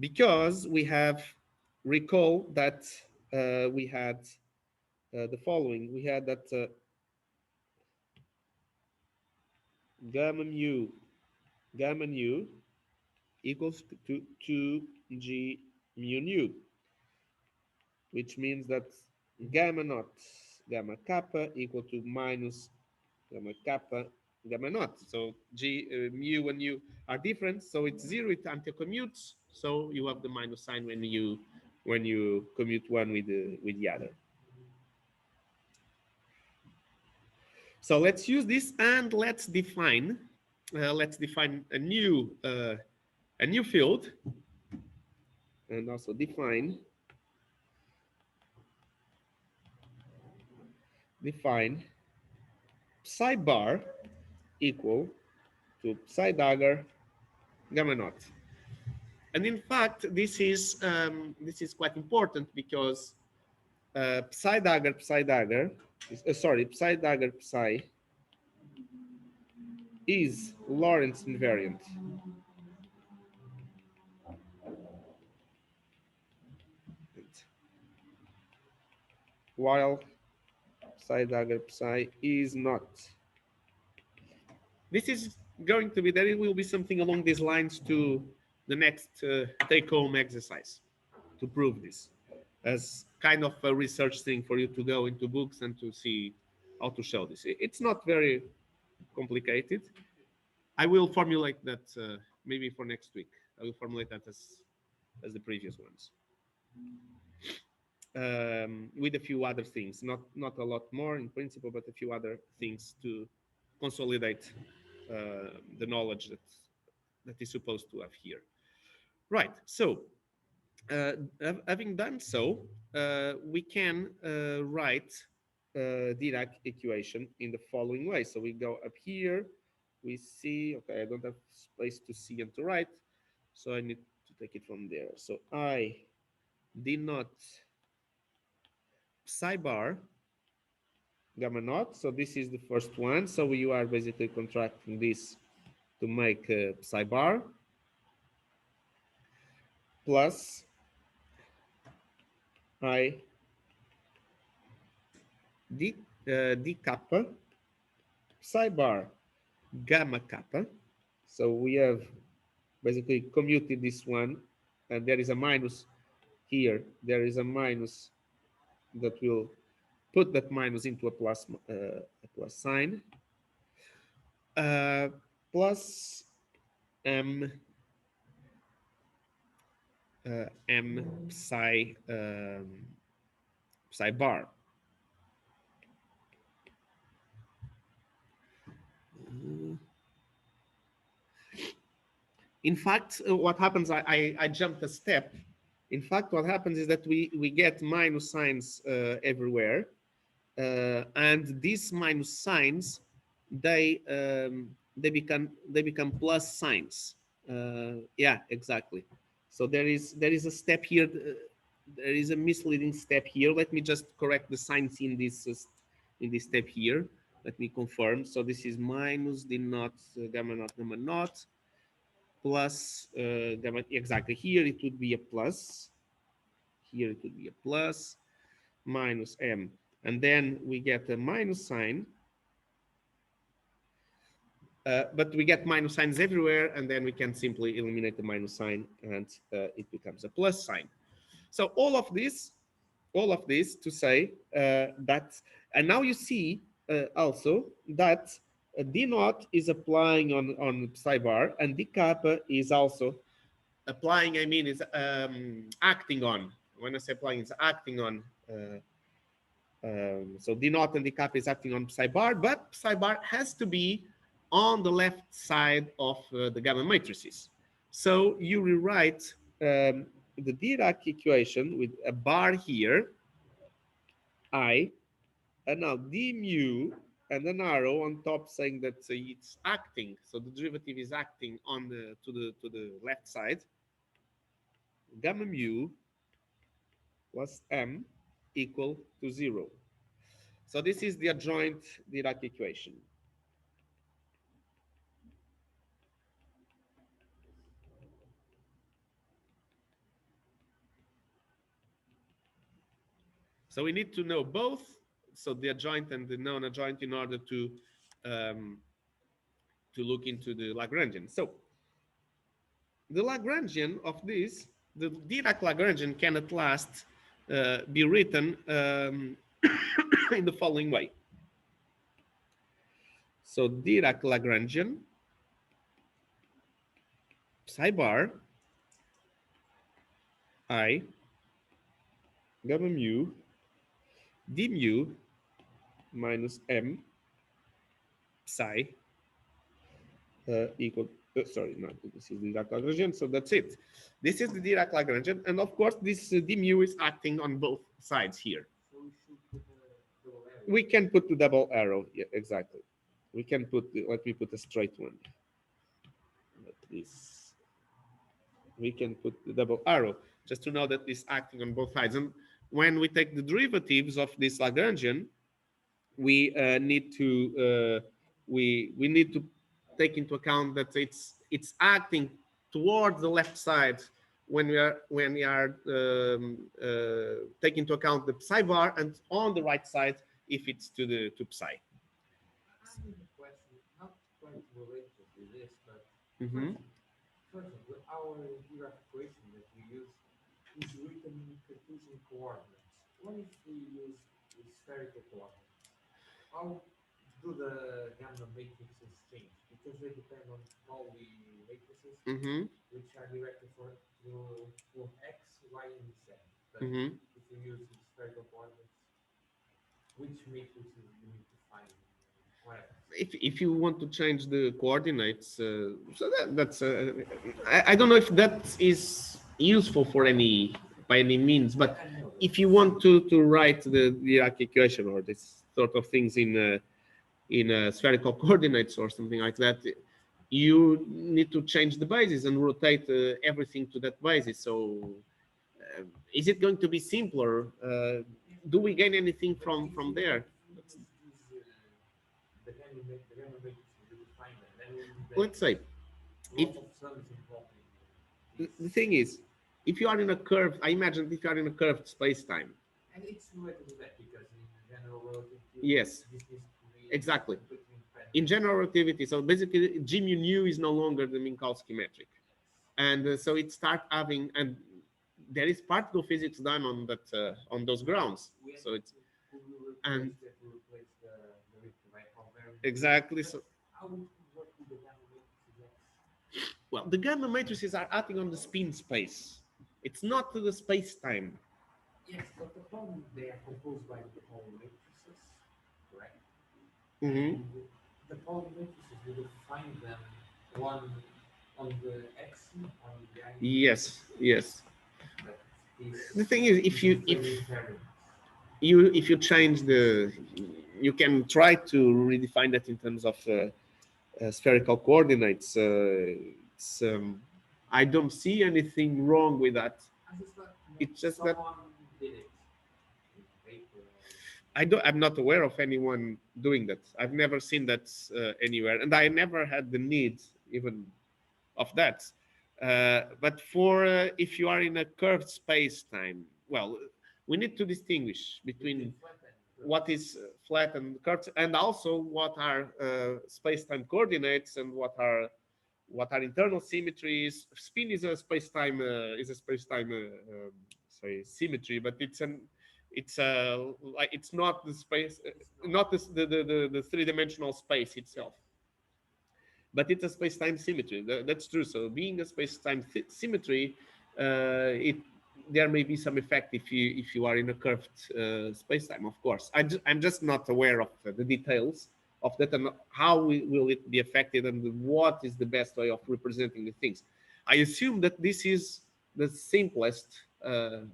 because we have, recall that we had the following. We had that gamma nu equals to 2g mu nu, which means that gamma naught gamma kappa equal to minus gamma kappa gamma naught. So g mu and u are different, so it's 0. It anti-commutes, so you have the minus sign when you commute one with the other. So let's use this and let's define a new field, and also define psi bar equal to psi dagger gamma naught. And in fact, this is quite important, because psi dagger psi is Lorentz invariant, while psi dagger psi is not. This is going to be, that it will be something along these lines to the next take-home exercise to prove this, as kind of a research thing for you to go into books and to see how to show this. It's not very complicated. I will formulate that maybe for next week. I will formulate that as the previous ones, with a few other things, not a lot more in principle, but a few other things to consolidate the knowledge that is supposed to have here. Right. So having done so, we can write Dirac equation in the following way. So we go up here, we see, okay, I don't have space to see and to write, so I need to take it from there. So I d naught psi bar gamma naught. So this is the first one. So you are basically contracting this to make psi bar plus I d kappa psi bar gamma kappa. So we have basically commuted this one, and there is a minus here. There is a minus that will put that minus into a plus sign, plus m m psi bar. In fact, what happens, I jumped a step In fact, what happens is that we get minus signs everywhere, and these minus signs they become plus signs. Yeah, exactly. So there is a step here. There is a misleading step here. Let me just correct the signs in this step here. Let me confirm. So this is minus d naught gamma naught gamma naught plus gamma. Exactly, here it would be a plus. Here it would be a plus minus m, and then we get a minus sign, but we get minus signs everywhere, and then we can simply eliminate the minus sign, and it becomes a plus sign. So all of this to say that, and now you see also that d naught is applying on psi bar, and d kappa is also applying. I mean, is acting on. When I say applying, it's acting on. So d naught and d kappa is acting on psi bar, but psi bar has to be on the left side of the gamma matrices. So you rewrite the Dirac equation with a bar here, I, and now d mu, and an arrow on top saying that it's acting. So the derivative is acting on the to the left side. Gamma mu plus m equal to 0. So this is the adjoint Dirac equation. So we need to know both, so the adjoint and the non-adjoint, in order um, to look into the Lagrangian. So the Lagrangian of this, the Dirac Lagrangian, can at last be written in the following way. So Dirac Lagrangian psi bar I gamma mu d mu minus m psi equal, sorry, no, this is the Dirac Lagrangian, so that's it. This is the Dirac Lagrangian, and of course this d mu is acting on both sides here. So we should put a double arrow. We can put the double arrow, yeah, exactly. We can put, let me put a straight one. This, we can put the double arrow, just to know that it's acting on both sides. And when we take the derivatives of this Lagrangian, we need to take into account that it's acting towards the left side when we are taking into account the psi bar, and on the right side if it's to psi. I have a question, not quite related to this, but Mm-hmm. for example, our Dirac equation that we use is written in Cartesian coordinates. What if we use the spherical coordinates? How do the gamma matrices change? Because they depend on Pauli matrices, Mm-hmm. which are directed for x, y, and z. But Mm-hmm. if you use the spherical coordinates, which matrices you need to find? Whatever. If you want to change the coordinates, so that's I don't know if that is useful for any by any means, but I know that. if you want to write the Dirac equation or this sort of things in spherical coordinates or something like that, you need to change the basis and rotate everything to that basis. So is it going to be simpler? Do we gain anything But from if there? you use these, the gamma matrices to define them, then will be Let's say, a if lot of sums involved the in this. thing is, if you are in a curved, I imagine if you are in a curved space-time. And it's related to that because in general relativity, Yes, this needs to be exactly. completely independent. In general relativity, so basically G mu nu is no longer the Minkowski metric, and so it starts having, and there is particle physics done on that on those grounds. We So it's who will and replace the right covariance. exactly so. How would work with the gamma matrices? Well, the gamma matrices are acting on the spin space. It's not the space-time. Yes, but the problem they are composed by the Pauli matrices, correct? Mm-hmm. And the Pauli matrices we define them one on the x, on the y. Yes, yes. But The these thing is, if you inflated variables. if you change the, you can try to redefine that in terms of spherical coordinates. It's, I don't see anything wrong with that. I just thought It's just that someone did it in paper or I'm not aware of anyone doing that. I've never seen that anywhere, and I never had the need even of that. But for if you are in a curved space time, well, we need to distinguish between between flat and what is flat and curved, and also what are space-time coordinates and what are internal symmetries. Spin is a space-time sorry, symmetry, but it's like it's not the space, it's not. not the three-dimensional space Yeah. itself, but it's a space-time symmetry. That's true. So being a space-time symmetry, it there may be some effect if you are in a curved space-time. Of course, I'm just not aware of the details of that and how will it be affected and what is the best way of representing the things. I assume that this is the simplest and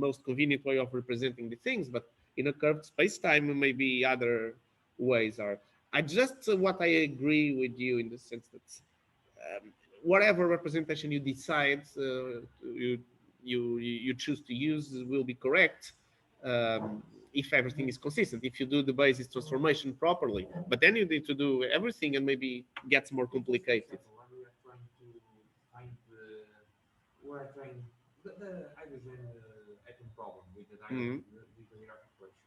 most convenient way of representing the things, but in a curved space-time, maybe other ways are. I just what I agree with you in the sense that whatever representation you decide you choose to use will be correct if everything is consistent. If you do the basis transformation properly, but then you need to do everything and maybe gets more Just for complicated. example, when we are trying to find we're trying the hydrogen atom problem with the Dirac Mhm. with the Dirac equation.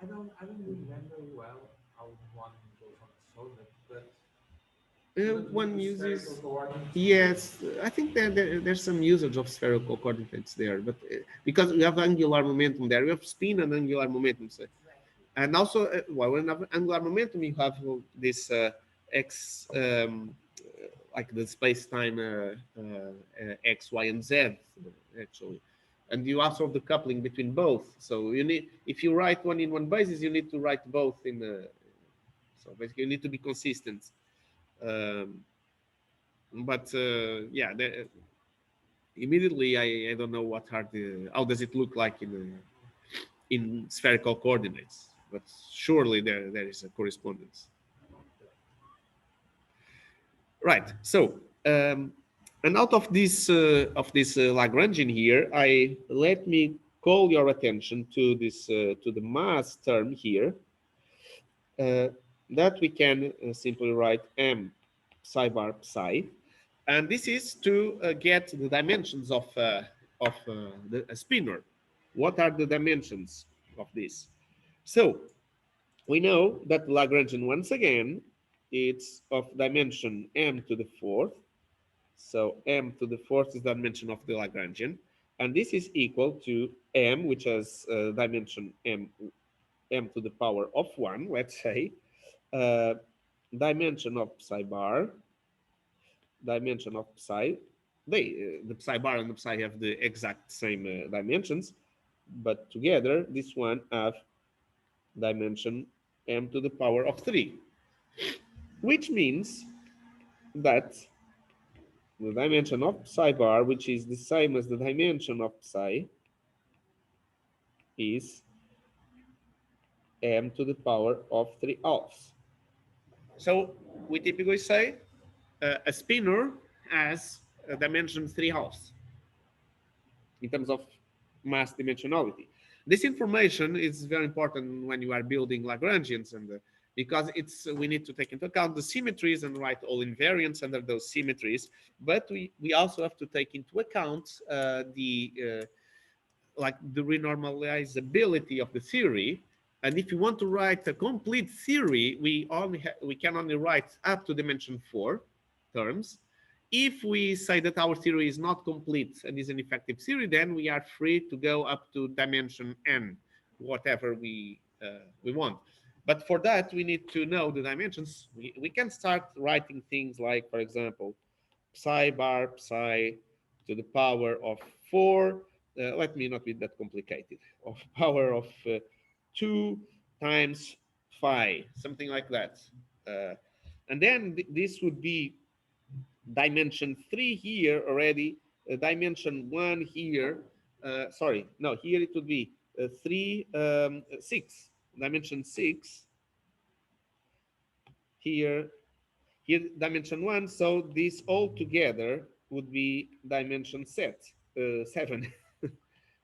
I don't remember well how one goes on to solve it, but you want to use One the spherical uses, coordinates to get yes, I think there's some usage of spherical coordinates there, but because we have angular momentum there, we have spin and angular momentum. So exactly. and also well, when you have angular momentum you have this x like the space-time x, y, and z actually, and you also have the coupling between both. So you need, if you write one in one basis, you need to write both in the, so basically you need to be consistent. um, but yeah, immediately I don't know what are the, how does it look like in spherical coordinates, but surely there is a correspondence. Right. So, and out of this Lagrangian here, I let me call your attention to the mass term here, uh, that we can simply write m psi bar psi, and this is to get the dimensions of a spinor. What are the dimensions of this? So we know that Lagrangian, once again, it's of dimension m to the fourth. So m to the fourth is the dimension of the Lagrangian. And this is equal to m, which has dimension m to the power of 1, let's say, uh, dimension of psi bar, dimension of psi. The psi bar and the psi have the exact same dimensions, but together this one have dimension m to the power of 3, which means that the dimension of psi bar, which is the same as the dimension of psi, is m to the power of 3 halves. So we typically say a spinor has a dimension 3 halves in terms of mass dimensionality. This information is very important when you are building Lagrangians, and because it's we need to take into account the symmetries and write all invariants under those symmetries. But we also have to take into account like the renormalizability of the theory. And if you want to write a complete theory, we can only write up to dimension 4 terms. If we say that our theory is not complete and is an effective theory, then we are free to go up to dimension n, whatever we want. But for that, we need to know the dimensions. We can start writing things like, for example, psi bar psi to the power of 4. Let me not be that complicated. Of power of 2 times phi, something like that. And then this would be dimension 3 here already dimension 1 here. Sorry, no, here it would be 3, 6. Dimension 6 here. Here, dimension 1. So this all together would be dimension 7.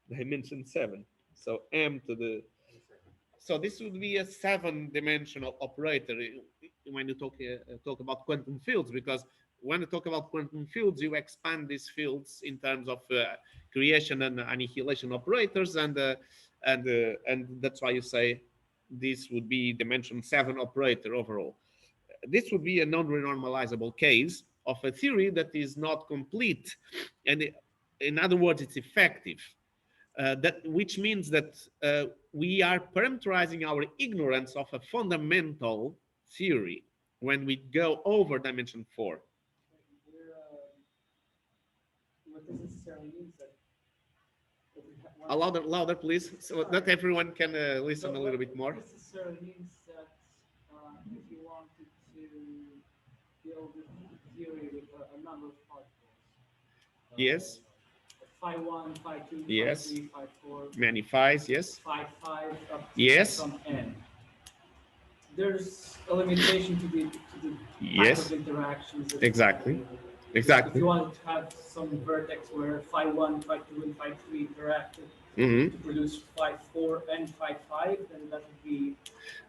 Dimension 7. So m to the, so this would be a 7-dimensional operator when you talk about quantum fields, because when you talk about quantum fields, you expand these fields in terms of creation and annihilation operators, and that's why you say this would be dimension 7 operator overall. This would be a non-renormalizable case of a theory that is not complete, and in other words, it's effective. That which means that we are parameterizing our ignorance of a fundamental theory when we go over dimension 4. What this necessarily means that Louder, please, so that everyone can listen a little bit more. What this necessarily means that if you wanted to build a theory with a number of particles, Yes. phi 1, phi 2, Yes. phi 3, phi 4, Many phi's, yes. phi 5 up to Yes. some n. There's a limitation to the Yes. type of interactions. Exactly. If Exactly. you wanted to have some vertex where phi 1, phi 2, and phi 3 interacted Mhm. to produce phi 4 and phi 5, then that would be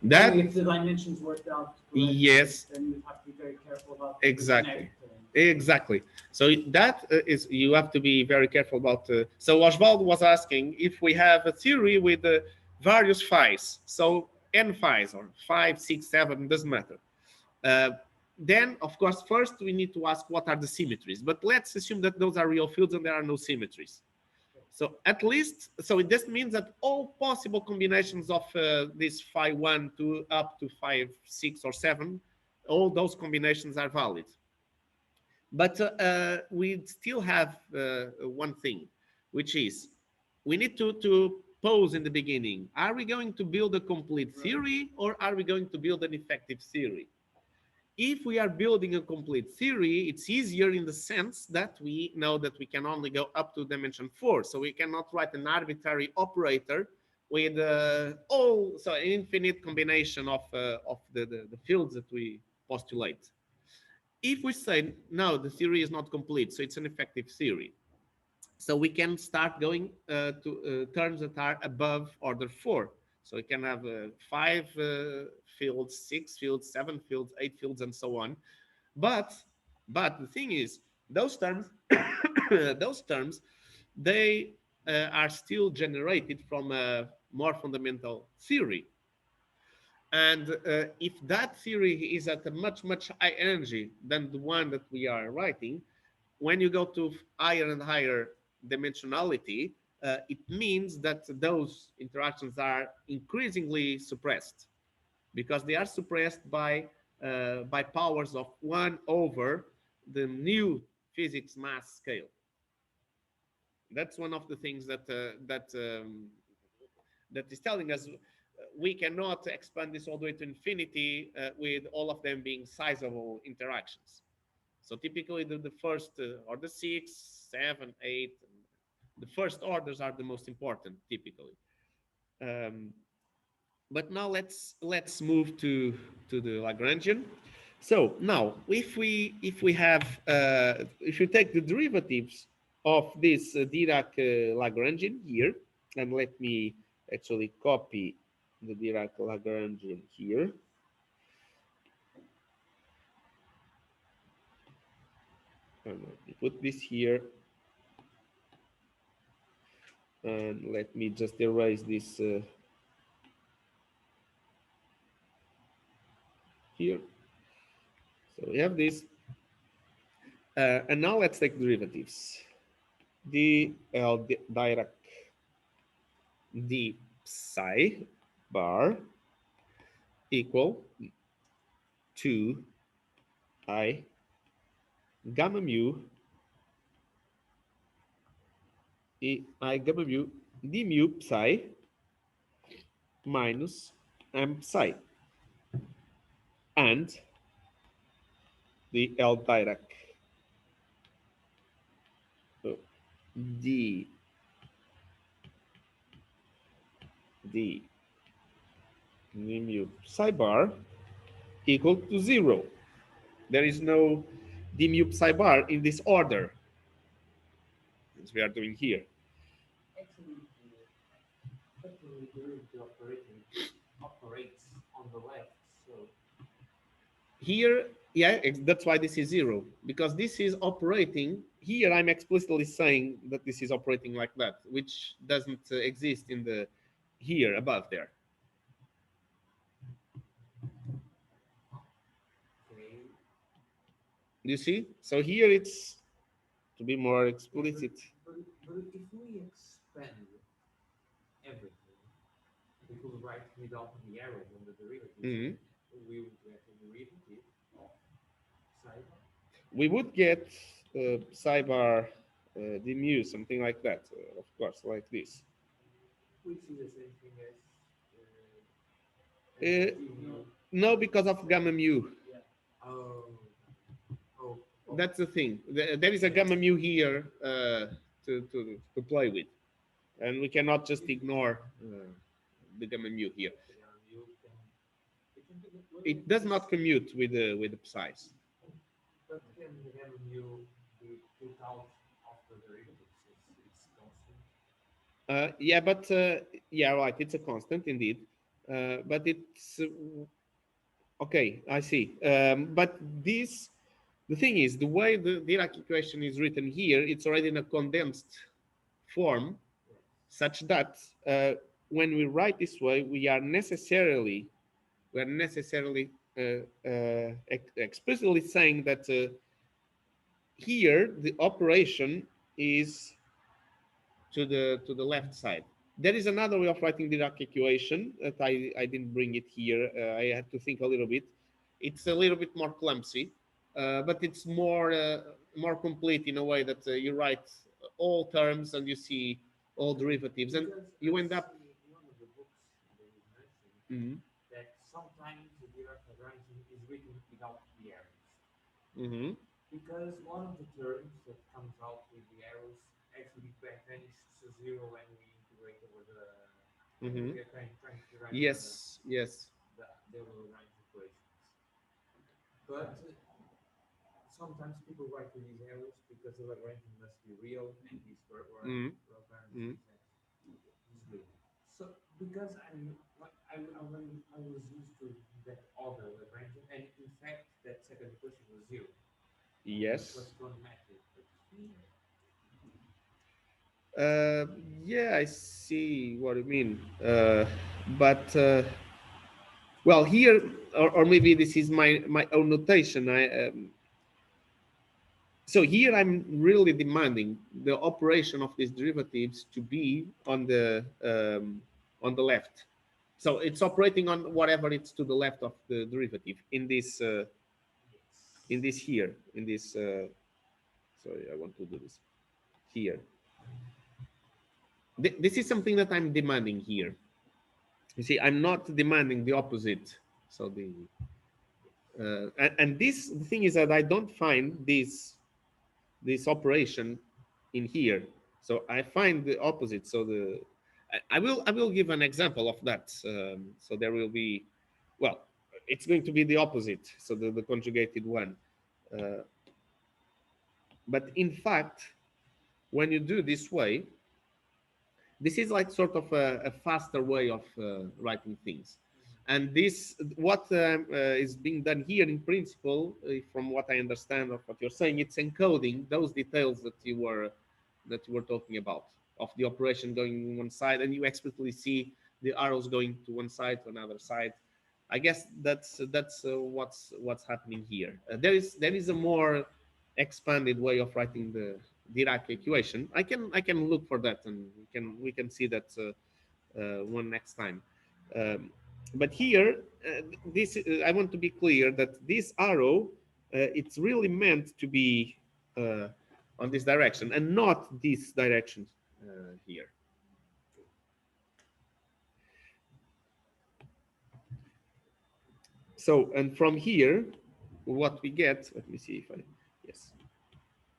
That, only if the dimensions worked out correctly. yes. Then you have to be very careful about Exactly. connect. Exactly. So that is, you have to be very careful about. So Oswald was asking if we have a theory with various phi's, so n phi's or 5, 6, 7, doesn't matter. Then, of course, first we need to ask what are the symmetries. But let's assume that those are real fields and there are no symmetries. So at least, so this means that all possible combinations of this phi 1 to up to 5, 6, or 7, all those combinations are valid. But we still have one thing, which is we need to pose in the beginning. Are we going to build a complete theory or are we going to build an effective theory? If we are building a complete theory, it's easier in the sense that we know that we can only go up to dimension 4. So we cannot write an arbitrary operator with so an infinite combination of the fields that we postulate. If we say, no, the theory is not complete, so it's an effective theory, so we can start going to terms that are above order 4. So we can have 5 fields, 6 fields, 7 fields, 8 fields, and so on. But the thing is, those terms, those terms, they are still generated from a more fundamental theory. And if that theory is at a much higher energy than the one that we are writing, when you go to higher and higher dimensionality, it means that those interactions are increasingly suppressed, because they are suppressed by powers of 1 over the new physics mass scale. That's one of the things that that is telling us we cannot expand this all the way to infinity with all of them being sizable interactions. So typically the first or the 6, 7, 8, the first orders are the most important typically. But now let's move to the Lagrangian. So now if we have if you take the derivatives of this Dirac Lagrangian here, and let me actually copy the Dirac Lagrangian here. And let me put this here. And let me just erase this here. So we have this. And now let's take derivatives. Dirac d psi bar equal to I gamma mu I gamma mu d mu psi minus m psi, and the L Dirac d d mu psi bar equal to 0. There is no d mu psi bar in this order, as we are doing here. Actually, the derivative operates on the left, so Here, yeah, that's why this is 0, because this is operating. Here I'm explicitly saying that this is operating like that, which doesn't exist in the here above there. okay. You see? So here it's, to be more Yeah, explicit. but if we expand everything, we could write without the arrows on the derivatives, Mhm. and we would get a derivative of psi bar, We would get psi bar d mu, something like that, of course, like this. which is the same thing as Uh, d mu. no, because of gamma mu. Yeah. Oh, oh, oh, That's the thing. There is a gamma mu here to play with, and we cannot just ignore the gamma mu here. yeah, you can, It can be what It does not commute with the psi's. but can the gamma mu be put out of the derivatives? It's constant. Yeah, but yeah, right. It's a constant indeed, but it's okay. I see. But this, the thing is, the way the Dirac equation is written here, it's already in a condensed form, Yes. such that when we write this way, we are necessarily explicitly saying that here the operation is to the left side. There is another way of writing the Dirac equation that I didn't bring it here. I had to think a little bit. It's a little bit more clumsy, but it's more complete in a way that you write all terms and you see all derivatives, and Because I you end up. see in one of the books that you mentioned Mhm, that sometimes the Dirac Lagrangian is written without the arrows. mhm. Because one of the terms that comes out with the arrows actually vanishes to zero when we integrate over the when Mm-hmm. we are trying to derive Yes, yes. the Lagrange equations. But sometimes people write with these arrows because the Lagrangian must be real and these Mm-hmm. Lagrange Mm-hmm. is real. So because I was used to that other Lagrangian, and in fact that second equation was zero. It Yes. was trigonometric, but here Yeah, I see what you mean. But well, here, or maybe this is my own notation. So here I'm really demanding the operation of these derivatives to be on the left. So it's operating on whatever it's to the left of the derivative yes. in this here in this. Sorry, I want to do this here. This is something that I'm demanding here. You see, I'm not demanding the opposite. So and this the thing is that I don't find this operation in here. So I find the opposite. So I will give an example of that. So there will be, well, it's going to be the opposite. So the conjugated one. Uh, but in fact, when you do this way, this is like sort of a faster way of writing things, and this what is being done here in principle, from what I understand of what you're saying, it's encoding those details that you were talking about, of the operation going one side, and you explicitly see the arrows going to one side to another side. I guess that's what's happening here. There is a more expanded way of writing the Dirac equation. I can look for that, and we can see that one next time. Um, but here, this I want to be clear that this arrow, it's really meant to be on this direction and not this direction here. So, and from here, what we get, let me see if I, yes.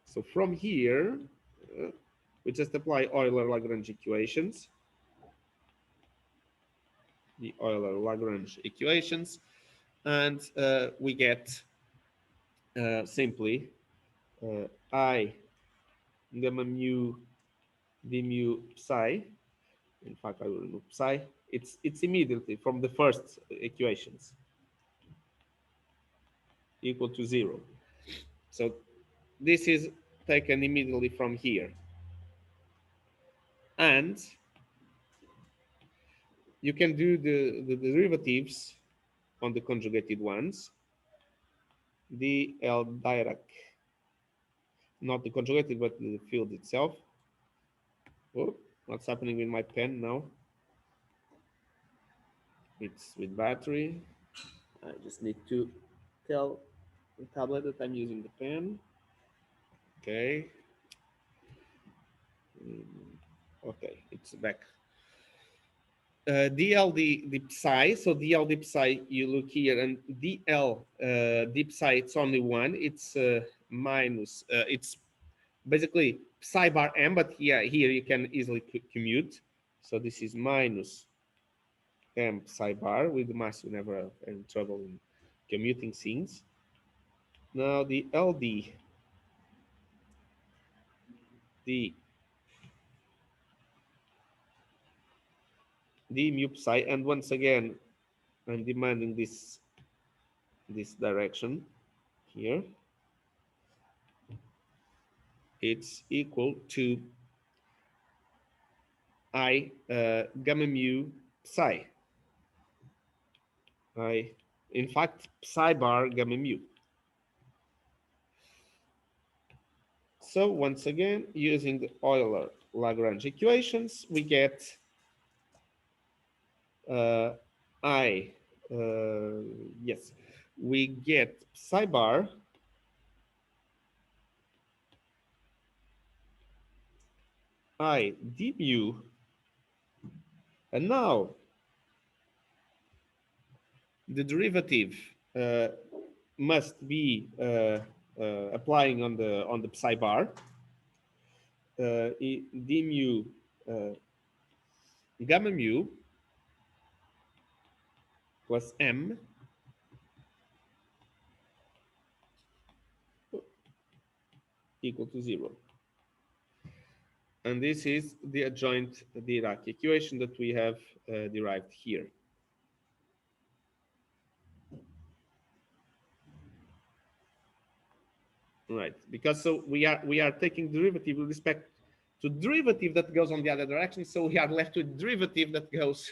So from here, uh, We just apply Euler Lagrange equations, the Euler Lagrange equations, and we get simply I gamma mu d mu psi. In fact, I will remove psi. It's immediately from the first equations equal to 0. So this is taken immediately from here. And you can do the derivatives on the conjugated ones. dl Dirac, not the conjugated, but the field itself. Oh, what's happening with my pen now? It's with battery. I just need to tell the tablet that I'm using the pen. Okay. Okay, it's back. DL the psi, so DL the psi, you look here, and DL the psi, it's only one. It's minus. It's basically psi bar m, but here you can easily commute. So this is minus m psi bar. With the mass, you never have any trouble in commuting things. Now the LD, the d mu psi, and once again, I'm demanding this direction here. It's equal to I gamma mu psi. In fact, psi bar gamma mu. So once again, using the Euler Lagrange equations, we get yes, we get psi bar I d mu, and now the derivative must be applying on the psi bar d mu gamma mu plus m equal to 0. And this is the adjoint Dirac equation that we have derived here. Right, because so we are taking derivative with respect to derivative that goes on the other direction, so we are left with derivative that goes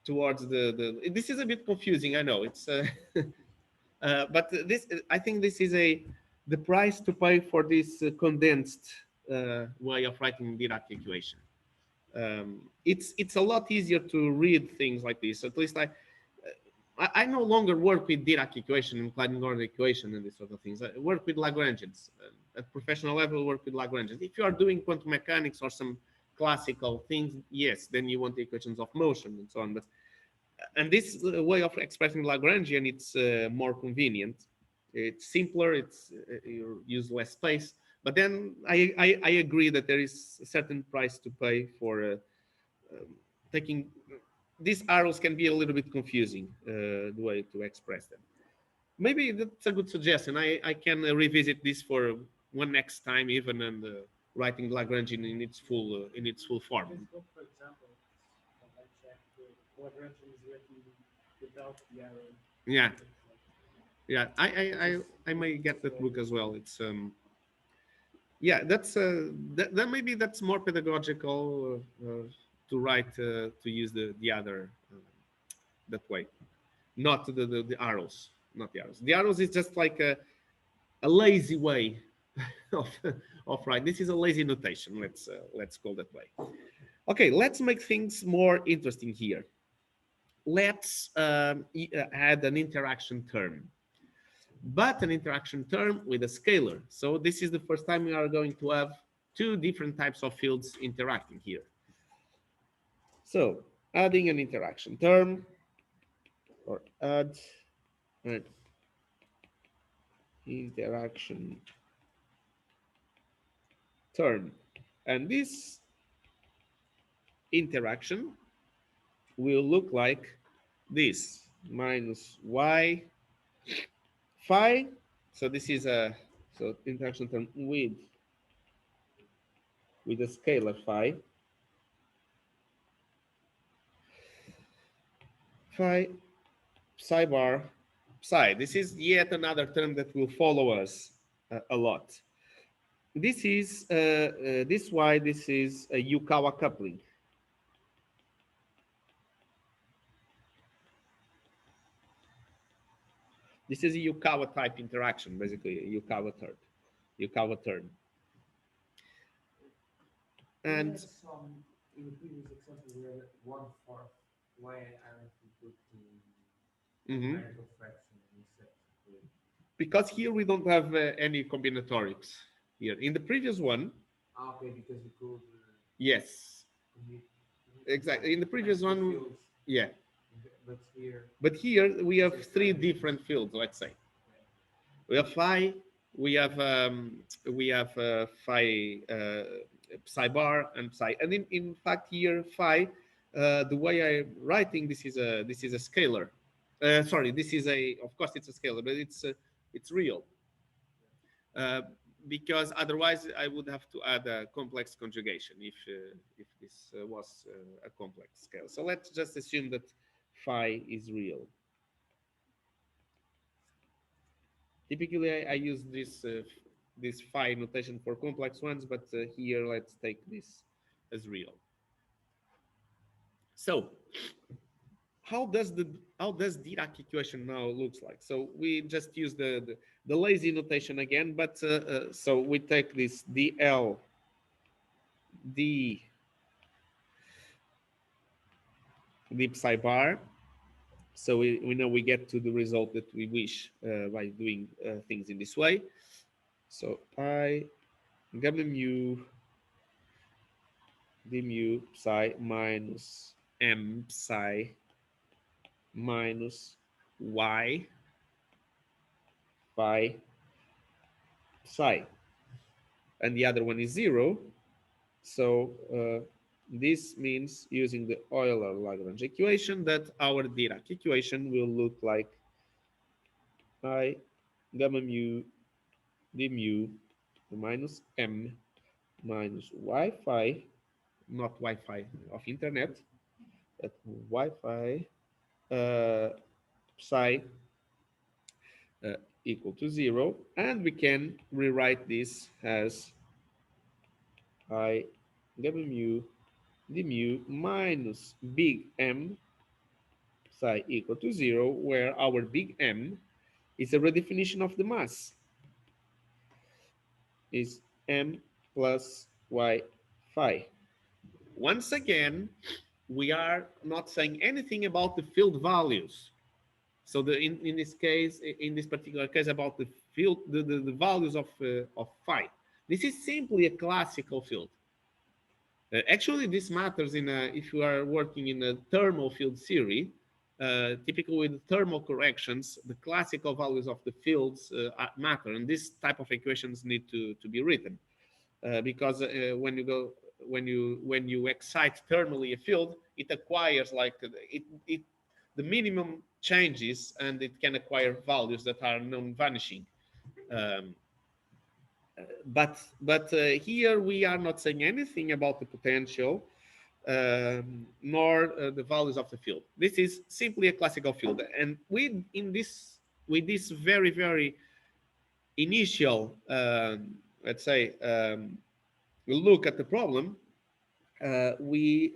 towards the this is a bit confusing, I know. It's but this, I think this is the price to pay for this condensed way of writing Dirac equation. It's a lot easier to read things like this. At least I no longer work with Dirac equation and Klein-Gordon equation and these sort of things. I work with Lagrangians. At professional level, work with Lagrangians. If you are doing quantum mechanics or some classical things, yes, then you want the equations of motion and so on. But and this way of expressing Lagrangian, it's more convenient. It's simpler. You use less space. But then I agree that there is a certain price to pay for taking these arrows can be a little bit confusing, the way to express them. Maybe that's a good suggestion. I can revisit this for one next time, even, and writing Lagrangian in its full form. This book, for example, I checked the Lagrangian is written without the arrow. Yeah, yeah. I may get that book as well. It's yeah. That's that maybe that's more pedagogical to write to use the other that way, not the arrows, not the arrows. The arrows is just like a lazy way of writing. This is a lazy notation. Let's call that way. Okay, let's make things more interesting here. Let's add an interaction term, but an interaction term with a scalar. So this is the first time we are going to have two different types of fields interacting here. So adding an interaction term, or add an interaction term. And this interaction will look like this minus y phi. So this is a interaction term with a scalar phi psi bar psi. This is yet another term that will follow us a lot. This is this y. This is a Yukawa coupling. This is a Yukawa type interaction, basically a Yukawa term. We And had some in the previous example. We had one fourth. Why aren't we put the mhm, numerical fraction instead? because here we don't have any combinatorics here. In the previous one, Okay, because we could yes, commute, exactly. In the like previous two one, fields, yeah. but here But here we have just three like different fields, let's say. yeah. We have phi, we have phi psi bar and psi, and in fact here phi, the way I'm writing this is a scalar. Sorry, this is a, of course it's a scalar, but it's real, uh, because otherwise I would have to add a complex conjugation if this was a complex scale. So let's just assume that phi is real. Typically, I use this phi notation for complex ones, but here let's take this as real. So how does Dirac equation now looks like? So we just use the lazy notation again, but so we take this dl d d psi bar. So we know we get to the result that we wish by doing things in this way. So I gamma mu d mu psi minus m psi minus y phi psi, and the other one is 0. So this means using the Euler Lagrange equation that our Dirac equation will look like I gamma mu d mu minus m minus y phi, not Wi-Fi of internet, but Wi-Fi psi equal to 0, and we can rewrite this as I gamma mu d mu minus big M psi equal to 0, where our big M is a redefinition of the mass, is M plus Y phi. Once again, we are not saying anything about the field values. So in this case, in this particular case, about the field, the values of phi. This is simply a classical field. Actually, this matters if you are working in a thermal field theory. Typically, with thermal corrections, the classical values of the fields matter, and this type of equations need to be written because when you excite thermally a field, it acquires like the minimum changes, and it can acquire values that are non-vanishing. Um, but here we are not saying anything about the potential nor the values of the field. This is simply a classical field, and with this very initial let's say look at the problem, we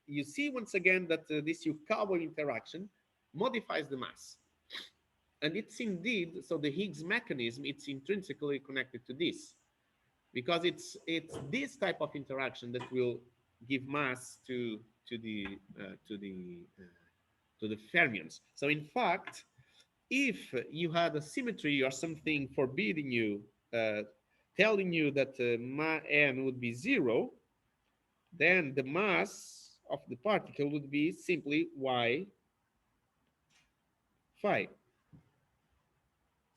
you see once again that this Yukawa interaction modifies the mass. And it's indeed, so the Higgs mechanism, it's intrinsically connected to this, because it's this type of interaction that will give mass to the to the fermions. So in fact, if you had a symmetry or something forbidding you, telling you that ma n would be 0, then the mass of the particle would be simply y phi.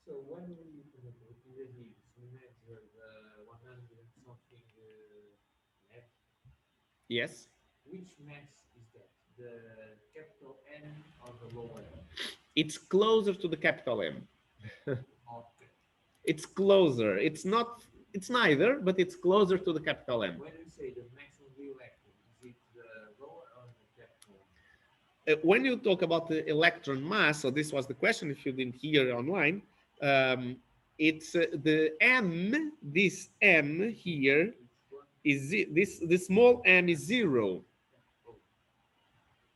So when we, for example, the previous videos, we measure the 100 and something Yes. Which mass is that? The capital M or the lower M? It's closer to the capital M. Okay. It's closer. It's not, it's neither, but it's closer to the capital M. When we say the mass of the electron, is it the lower or the capital M? When you talk about the electron mass, so this was the question if you didn't hear online, it's the M, this M here is this small m is 0.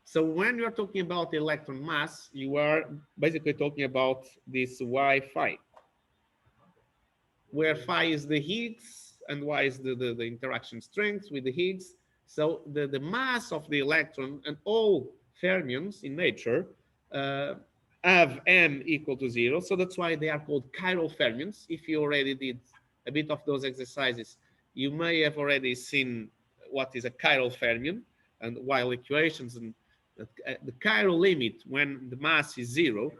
So when you are talking about the electron mass, you are basically talking about this y phi, where phi is the Higgs and y is the interaction strength with the Higgs. So the mass of the electron and all fermions in nature have m equal to 0. So that's why they are called chiral fermions. If you already did a bit of those exercises, you may have already seen what is a chiral fermion and while equations and the chiral limit when the mass is 0.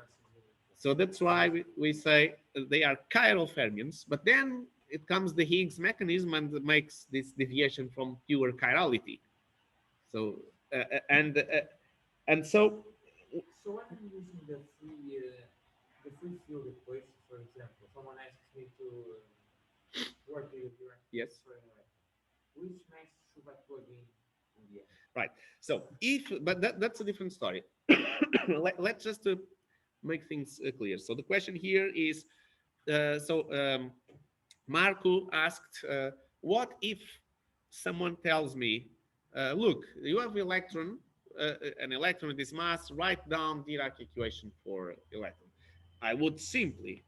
So that's why we say they are chiral fermions, but then it comes the Higgs mechanism and makes this deviation from pure chirality. So and so So when I'm using the free field equation, for example, someone asks me to work with a direct yes, which mass should I plug in the end? right. So if, but that's a different story. Let's just make things clear. So the question here is, Marco asked, what if someone tells me, look, you have an electron with this mass, write down Dirac equation for electron. I would simply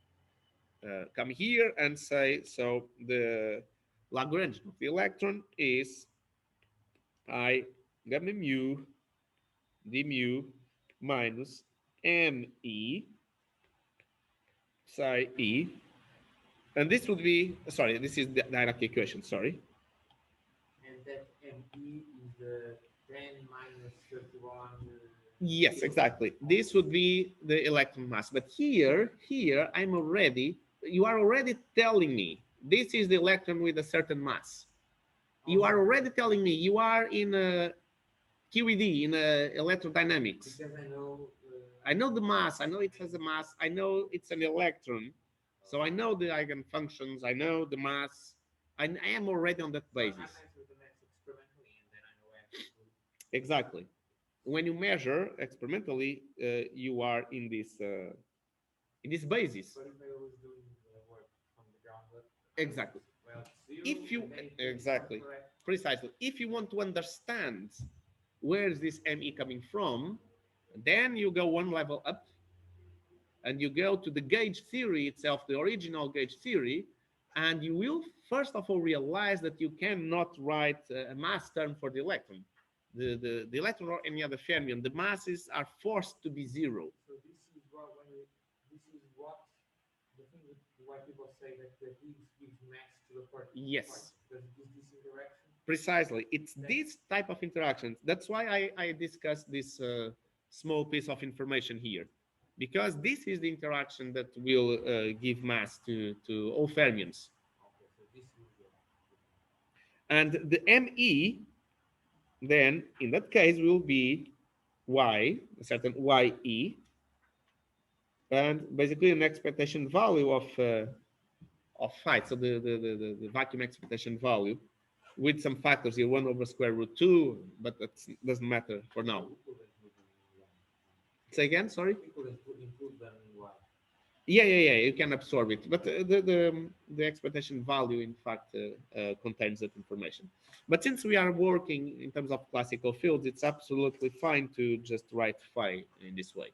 come here and say, so the Lagrangian of the electron is I gamma mu d mu minus me psi e. And this would be, sorry, this is the Dirac equation, sorry. And that ME is the 10 minus 31. Yes, exactly. This would be the electron mass. But here, I'm already, you are already telling me this is the electron with a certain mass. You are already telling me you are in a QED, in electrodynamics. Because I know the mass, I know it has a mass, I know it's an electron. So I know the eigenfunctions, I know the mass. I am already on that basis. Exactly. When you measure experimentally, you are in this basis. But if I was doing the work from the ground up, exactly. Well, zero, If you exactly precisely, if you want to understand where is this ME coming from, then you go one level up and you go to the gauge theory itself, the original gauge theory, and you will first of all realize that you cannot write a mass term for the electron. The electron or any other fermion, the masses are forced to be 0. So this is what this is what the thing that why people say that the Higgs gives mass to the particle. Yes. Because is this interaction? Precisely. It's this type of interaction. That's why I discussed this small piece of information here. Because this is the interaction that will give mass to all fermions. Okay, so this is And the ME, then, in that case, will be Y, a certain YE, and basically an expectation value of phi, so the vacuum expectation value, with some factors here, 1 over square root 2, but that doesn't matter for now. Say again, sorry? include them in Y. Yeah, you can absorb it, but the expectation value, in fact, contains that information. But since we are working in terms of classical fields, it's absolutely fine to just write phi in this way.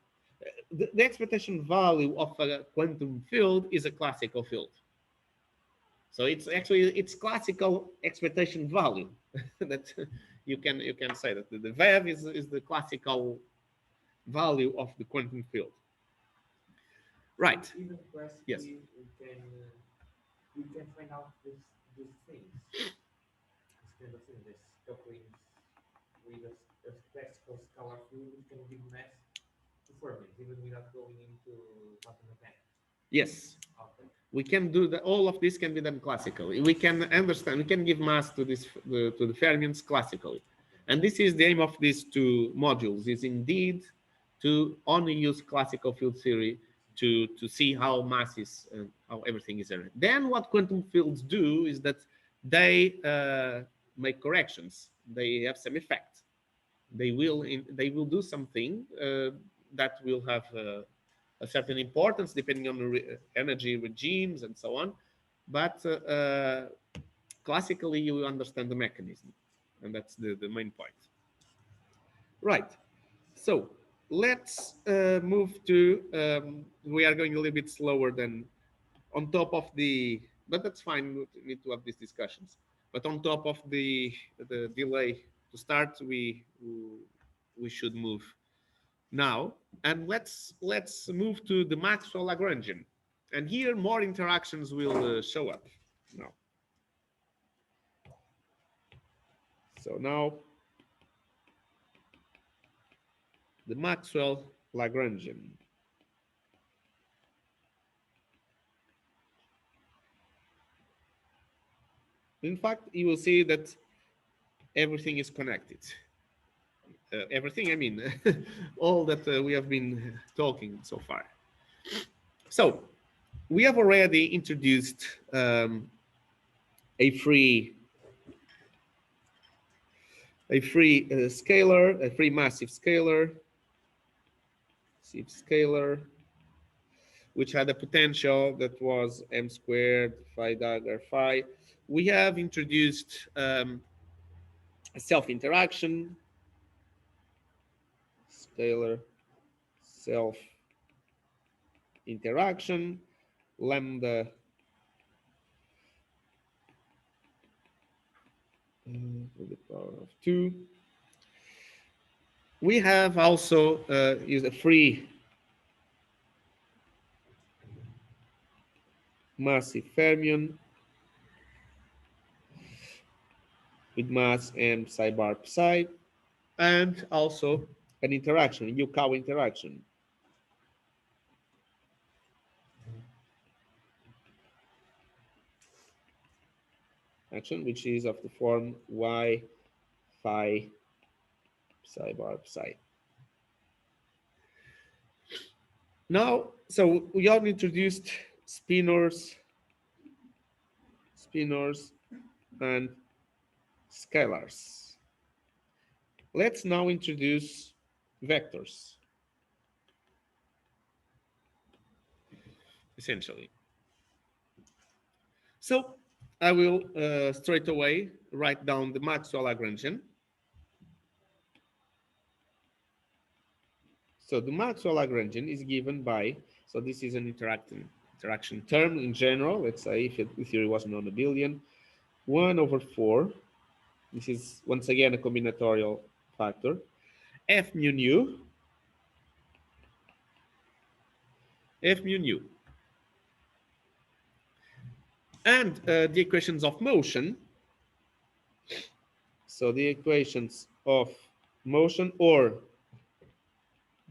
The expectation value of a quantum field is a classical field. So it's actually it's classical expectation value that you can say that the VEV is the classical value of the quantum field. Right. Even classically, Yes. We can find out these things. This kind of thing, this couplings with a classical scalar field, which can give mass to fermions, even without going into quantum mechanics. Yes. Okay. We can do that. All of this can be done classically. We can understand. We can give mass to the fermions classically. And this is the aim of these two modules, is indeed to only use classical field theory to see how mass is and how everything is arranged. Then what quantum fields do is that they make corrections. They have some effect. They will do something that will have a certain importance depending on the energy regimes and so on. But classically, you understand the mechanism, and that's the main point. Right. So let's move to. We are going a little bit slower than on top of the, but that's fine. We need to have these discussions. But on top of the delay to start, we should move now, and let's move to the Maxwell Lagrangian, and here more interactions will show up now. So now the Maxwell Lagrangian. In fact, you will see that everything is connected. Everything, I mean, all that we have been talking so far. So we have already introduced a free scalar, a free massive scalar, which had a potential that was m squared phi dagger phi. We have introduced a self-interaction, scalar self-interaction, lambda to the power of 2. We have also used a free massive fermion with mass m psi bar psi, and also an interaction, Yukawa interaction. Action, which is of the form y phi psi bar psi. Now, so we have introduced spinors, and scalars. Let's now introduce vectors, essentially. So I will straight away write down the Maxwell Lagrangian. So the Maxwell Lagrangian is given by, so this is an interaction term in general. Let's say if the theory was non-abelian, 1/4. This is once again a combinatorial factor. F mu nu. And the equations of motion. So the equations of motion, or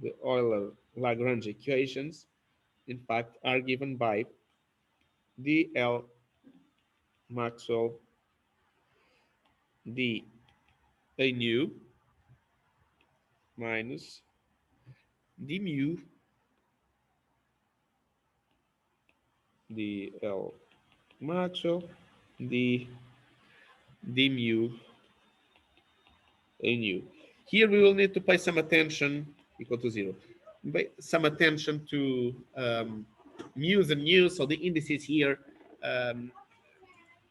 the Euler Lagrange equations, in fact, are given by dl Maxwell d a nu minus d mu dl Maxwell d mu a nu. Here we will need to pay some attention, equal to 0, some attention to mu's and nu's. So the indices here,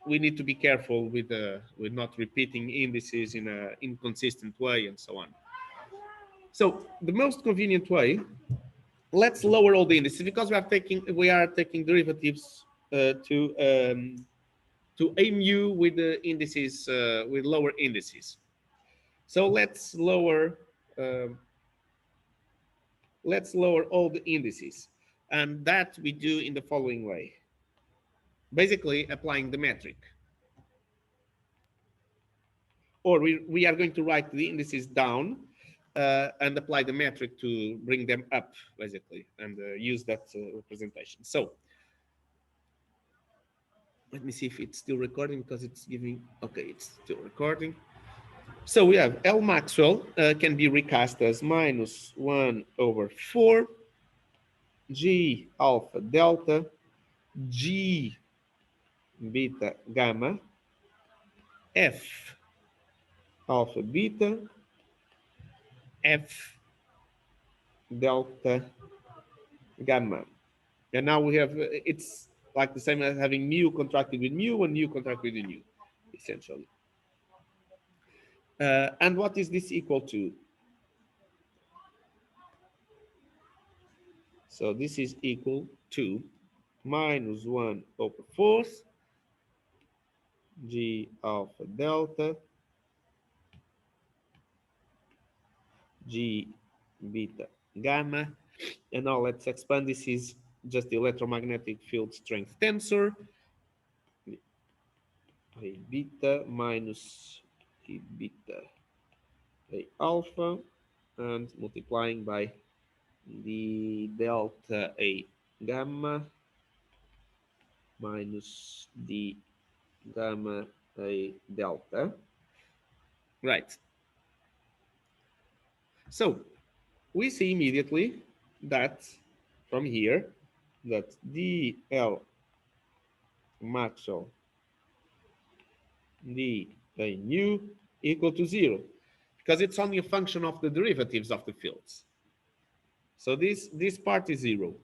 we need to be careful with not repeating indices in an inconsistent way and so on. So the most convenient way, let's lower all the indices, because we are taking derivatives to a mu with the indices with lower indices. So let's lower all the indices, and that we do in the following way. Basically applying the metric. Or we are going to write the indices down and apply the metric to bring them up, basically, and use that representation. So let me see if it's still recording, because it's giving, okay, it's still recording. So we have L Maxwell can be recast as minus 1 over 4 G alpha delta G beta gamma F alpha beta F delta gamma. And now we have, it's like the same as having mu contracted with mu and mu contracted with nu, essentially. And what is this equal to? So this is equal to minus 1 over 4 G alpha delta G beta gamma. And now let's expand. This is just the electromagnetic field strength tensor. A beta minus A beta A alpha, and multiplying by the delta A gamma minus the gamma A delta. Right. So we see immediately that from here that dl Maxwell d a nu equal to 0, because it's only a function of the derivatives of the fields. So this part is 0.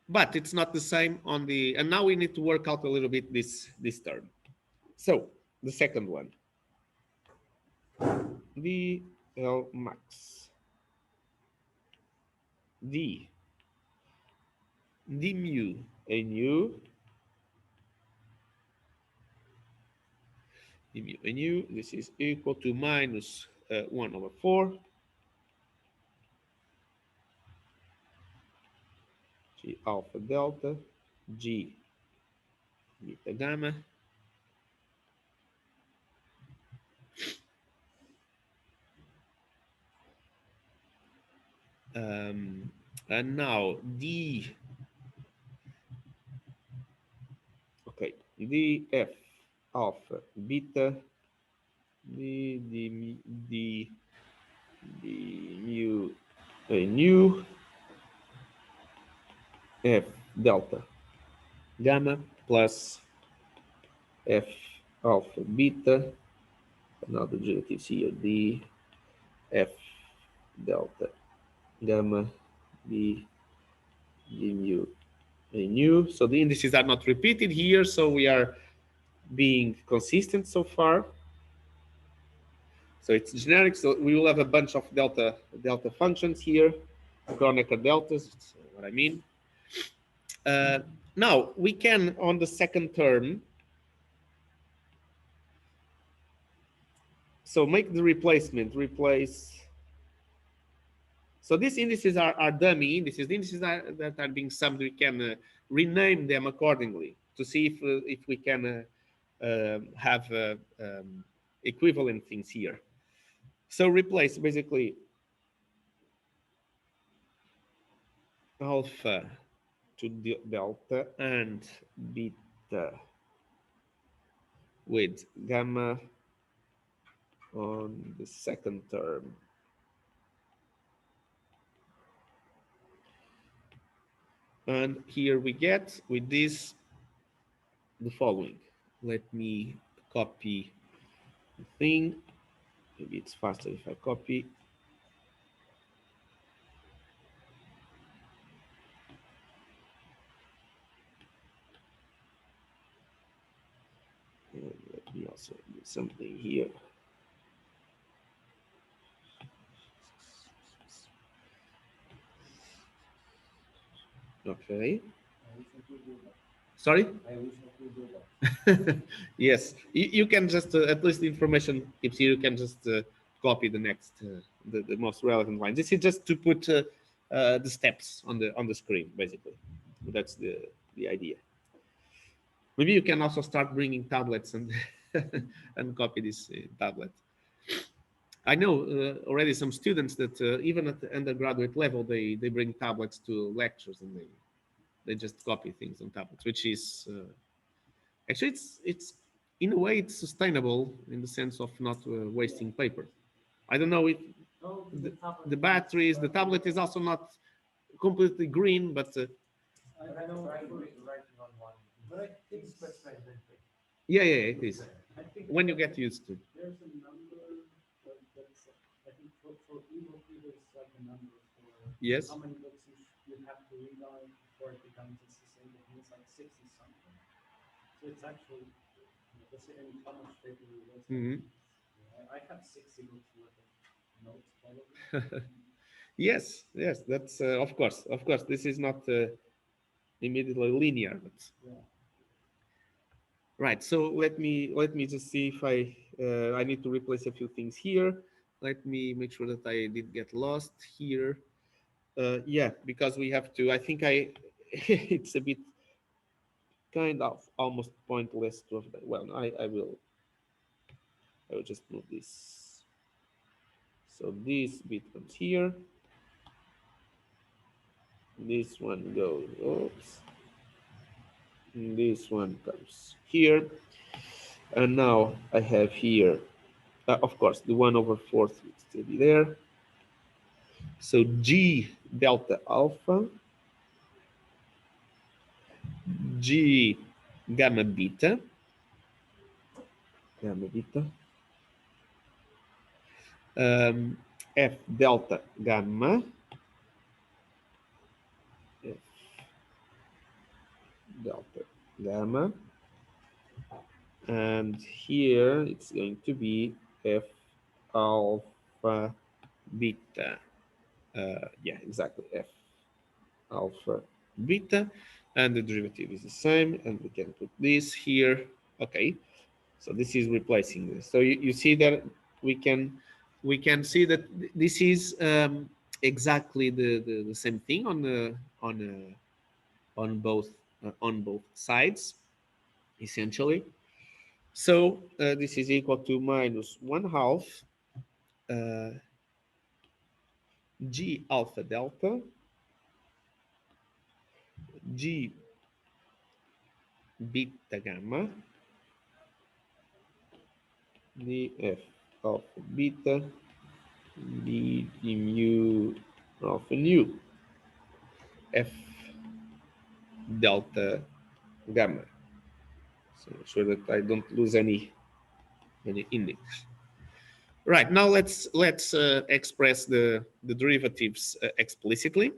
But it's not the same on the, and now we need to work out a little bit this term. So the second one, dl max d mu a nu mu a nu, this is equal to minus 1 over 4 G alpha delta G beta gamma and now df alpha beta d mu a nu f delta gamma plus f alpha beta, now the derivatives here, d f delta gamma d mu a nu. So the indices are not repeated here, so we are being consistent so far. So it's generic, so we will have a bunch of delta functions here, Kronecker deltas, that's what I mean. Now we can, on the second term, so make the replacement, replace. So these indices are dummy indices. The indices that are being summed, we can rename them accordingly to see if we can have equivalent things here. So replace basically alpha to delta and beta with gamma on the second term. And here we get with this the following. Let me copy the thing. Maybe it's faster if I copy. And let me also do something here. Okay. Sorry? I wish I could do that. Yes, you can just, at least the information keeps here, you can just copy the next, the most relevant line. This is just to put the steps on the screen, basically. That's the idea. Maybe you can also start bringing tablets and and copy this tablet. I know already some students that even at the undergraduate level, they bring tablets to lectures and they just copy things on tablets, which is actually it's in a way, it's sustainable in the sense of not wasting paper. I don't know if Oh, the, the tablet the batteries, the tablet is also not completely green, but But I I know tried for, writing on one. but I think It's quite fragmented. yeah, it is. I think When you get used to. there's a number that's I think for ebook readers like a number for Yes. how many books you have to read on it before it becomes a sustainable. It's like 60 something. So it's actually considering how much paper you waste. Mhm. I have 60 books worth of notes probably. Yes, that's of course, this is not immediately linear, but Yeah. right. So let me just see if I need to replace a few things here. Let me make sure that I did get lost here. Yeah, because we have to. I think I it's a bit kind of almost pointless to have that. Well, I will just move this. So this bit comes here. This one goes. Oops. This one comes here. And now I have here, of course, the 1 over 4th will still be there. So G delta alpha, G gamma beta, F delta gamma, F delta gamma, and here it's going to be F alpha beta. Yeah, exactly, F alpha beta, and the derivative is the same, and we can put this here. Okay, so this is replacing this. So you see that we can see that this is exactly the same thing on both sides, essentially. So this is equal to minus 1/2 uh, G alpha delta G beta gamma df of beta d mu of nu f delta gamma. So make sure that I don't lose any index. Right, now let's express the derivatives explicitly.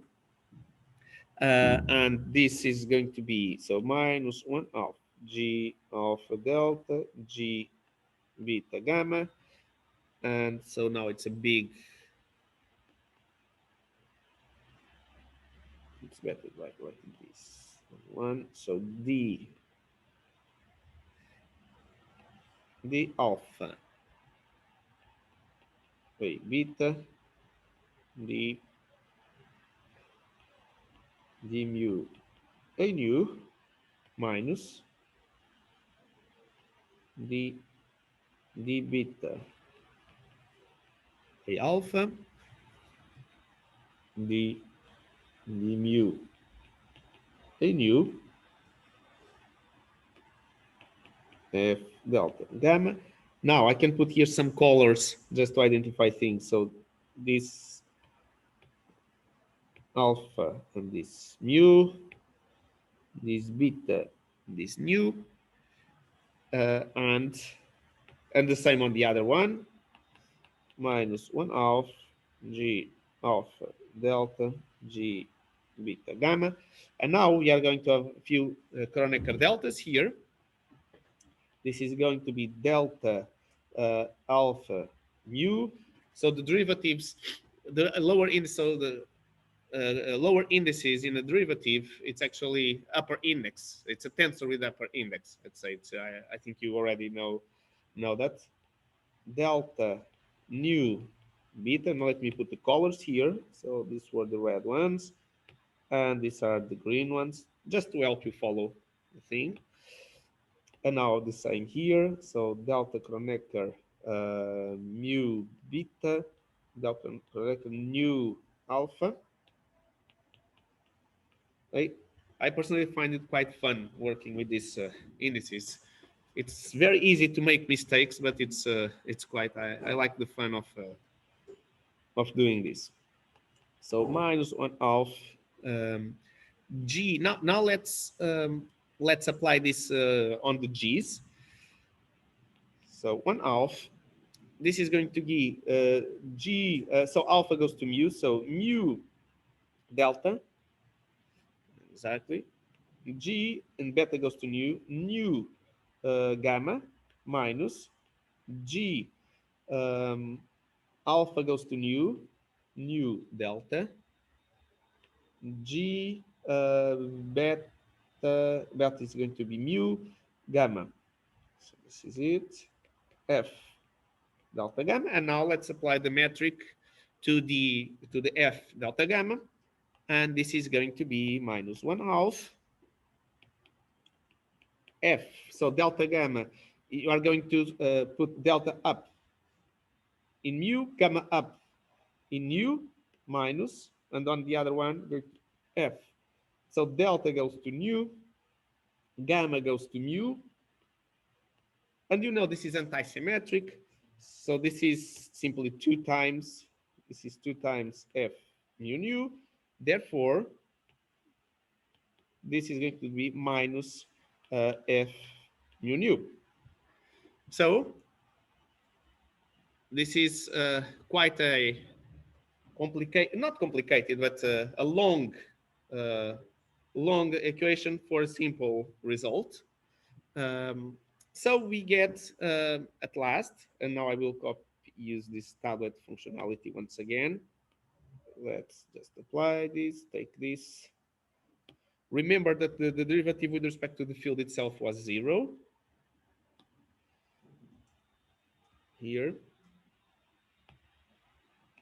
And this is going to be, so minus 1 of g alpha delta g beta gamma. And so now it's a big, it's better like this one. So d alpha, wait, beta, d mu a nu minus d beta a alpha d mu a nu f delta gamma. Now I can put here some colors just to identify things. So this alpha and this mu, this beta, this nu, and the same on the other one, minus 1 half g alpha delta g beta gamma. And now we are going to have a few Kronecker deltas here. This is going to be delta alpha mu. So the derivatives, the lower index, so the lower indices in the derivative, it's actually upper index. It's a tensor with upper index. Let's say it's, I think you already know that. Delta nu beta. Now let me put the colors here. So these were the red ones, and these are the green ones, just to help you follow the thing. And now the same here. So delta Kronecker mu beta, delta Kronecker nu alpha. I, I personally find it quite fun working with these indices. It's very easy to make mistakes, but it's quite. I like the fun of doing this. So minus 1/2 um, g. Now let's apply this on the g's. So 1/2. This is going to be g. So alpha goes to mu. So mu delta exactly. G and beta goes to nu gamma minus g um, alpha goes to nu delta g beta is going to be mu gamma. So this is it, f delta gamma. And now let's apply the metric to the f delta gamma, and this is going to be minus 1/2 f. So delta gamma, you are going to put delta up in mu, gamma up in nu minus, and on the other one, f. So delta goes to nu, gamma goes to mu, and you know this is anti-symmetric. So this is simply 2 times, this is 2 times f mu nu. Therefore, this is going to be minus f mu nu. So this is quite a complicated, not complicated, but a uh, long equation for a simple result. Um, so we get at last, and now I will use this tablet functionality once again. Let's just apply this, take this. Remember that the derivative with respect to the field itself was 0 here.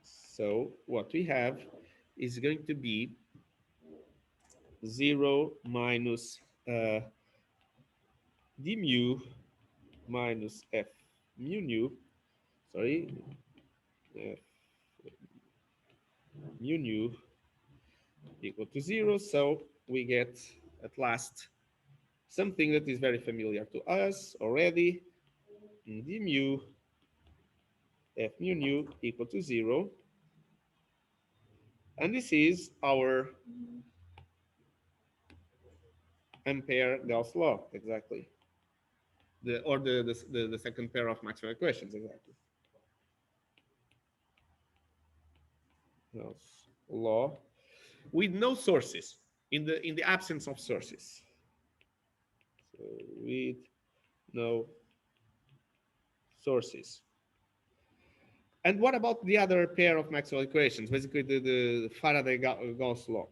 So what we have is going to be 0 minus d mu minus f mu nu, sorry, f mu nu equal to 0. So we get at last something that is very familiar to us already, d mu f mu nu equal to 0. And this is our Ampere Gauss law, exactly. The second pair of Maxwell equations, exactly. Gauss law with no sources, in the absence of sources. So with no sources. And what about the other pair of Maxwell equations? Basically, the Faraday Gauss law.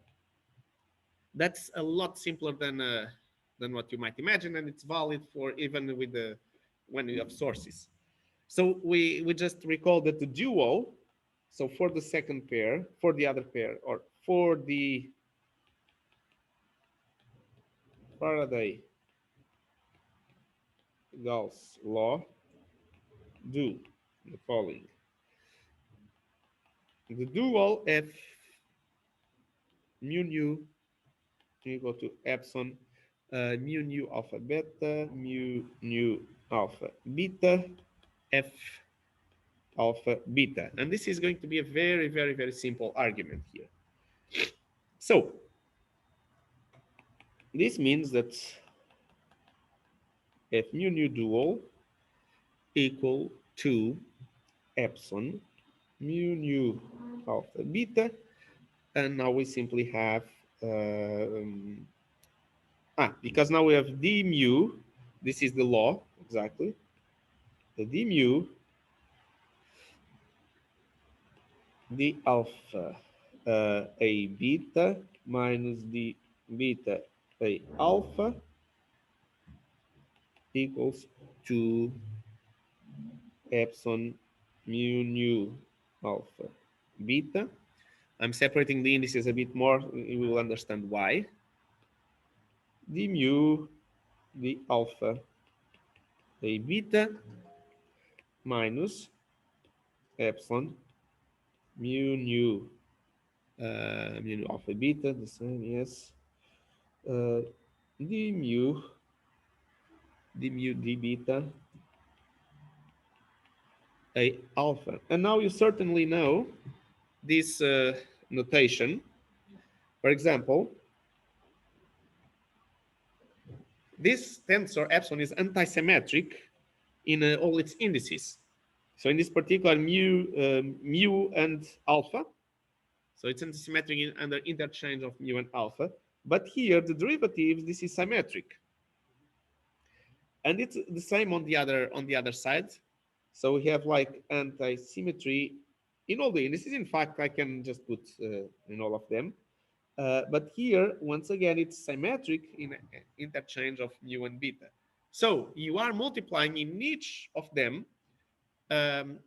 That's a lot simpler than what you might imagine, and it's valid for even with the when you have sources. So we just recall that the dual. So for the second pair, for the other pair, or for the Faraday Gauss law, do the following. The dual F mu nu equal to epsilon mu nu alpha beta mu nu alpha beta f alpha beta. And this is going to be a very, very, very simple argument here. So this means that f mu nu dual equal to epsilon mu nu alpha beta. And now we simply have because now we have d mu, this is the law exactly, the d mu d alpha a beta minus d beta a alpha equals to epsilon mu nu alpha beta. I'm separating the indices a bit more, you will understand why. D mu d alpha a beta minus epsilon mu nu mu nu alpha beta, the same, yes. D mu d mu d beta a alpha. And now you certainly know this notation. For example, this tensor epsilon is antisymmetric in all its indices. So in this particular mu and alpha, so it's antisymmetric under interchange of mu and alpha. But here, the derivatives, this is symmetric, and it's the same on the other side. So we have like anti-symmetry in all the indices. In fact, I can just put in all of them. But here, once again, it's symmetric in interchange of mu and beta. So you are multiplying in each of them um,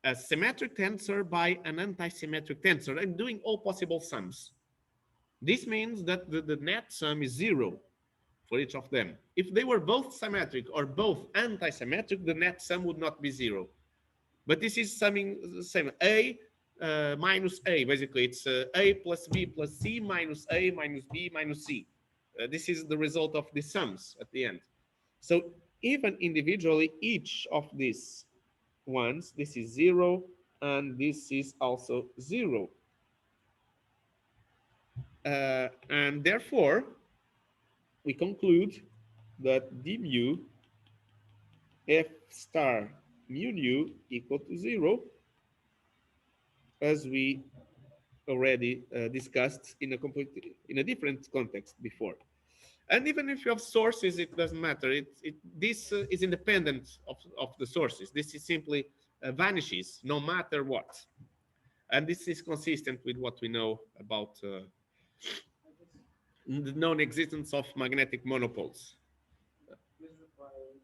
a symmetric tensor by an anti-symmetric tensor and doing all possible sums. This means that the net sum is 0 for each of them. If they were both symmetric or both anti-symmetric, the net sum would not be 0. But this is summing the same. A minus A, basically. It's A plus B plus C minus A minus B minus C. This is the result of the sums at the end. So even individually, each of these ones, this is 0, and this is also 0. And therefore, we conclude that d mu f star mu nu equal to 0, as we already discussed in a different context before. And even if you have sources, it doesn't matter. This is independent of the sources. This is simply vanishes no matter what. And this is consistent with what we know about the non-existence of magnetic monopoles. This requires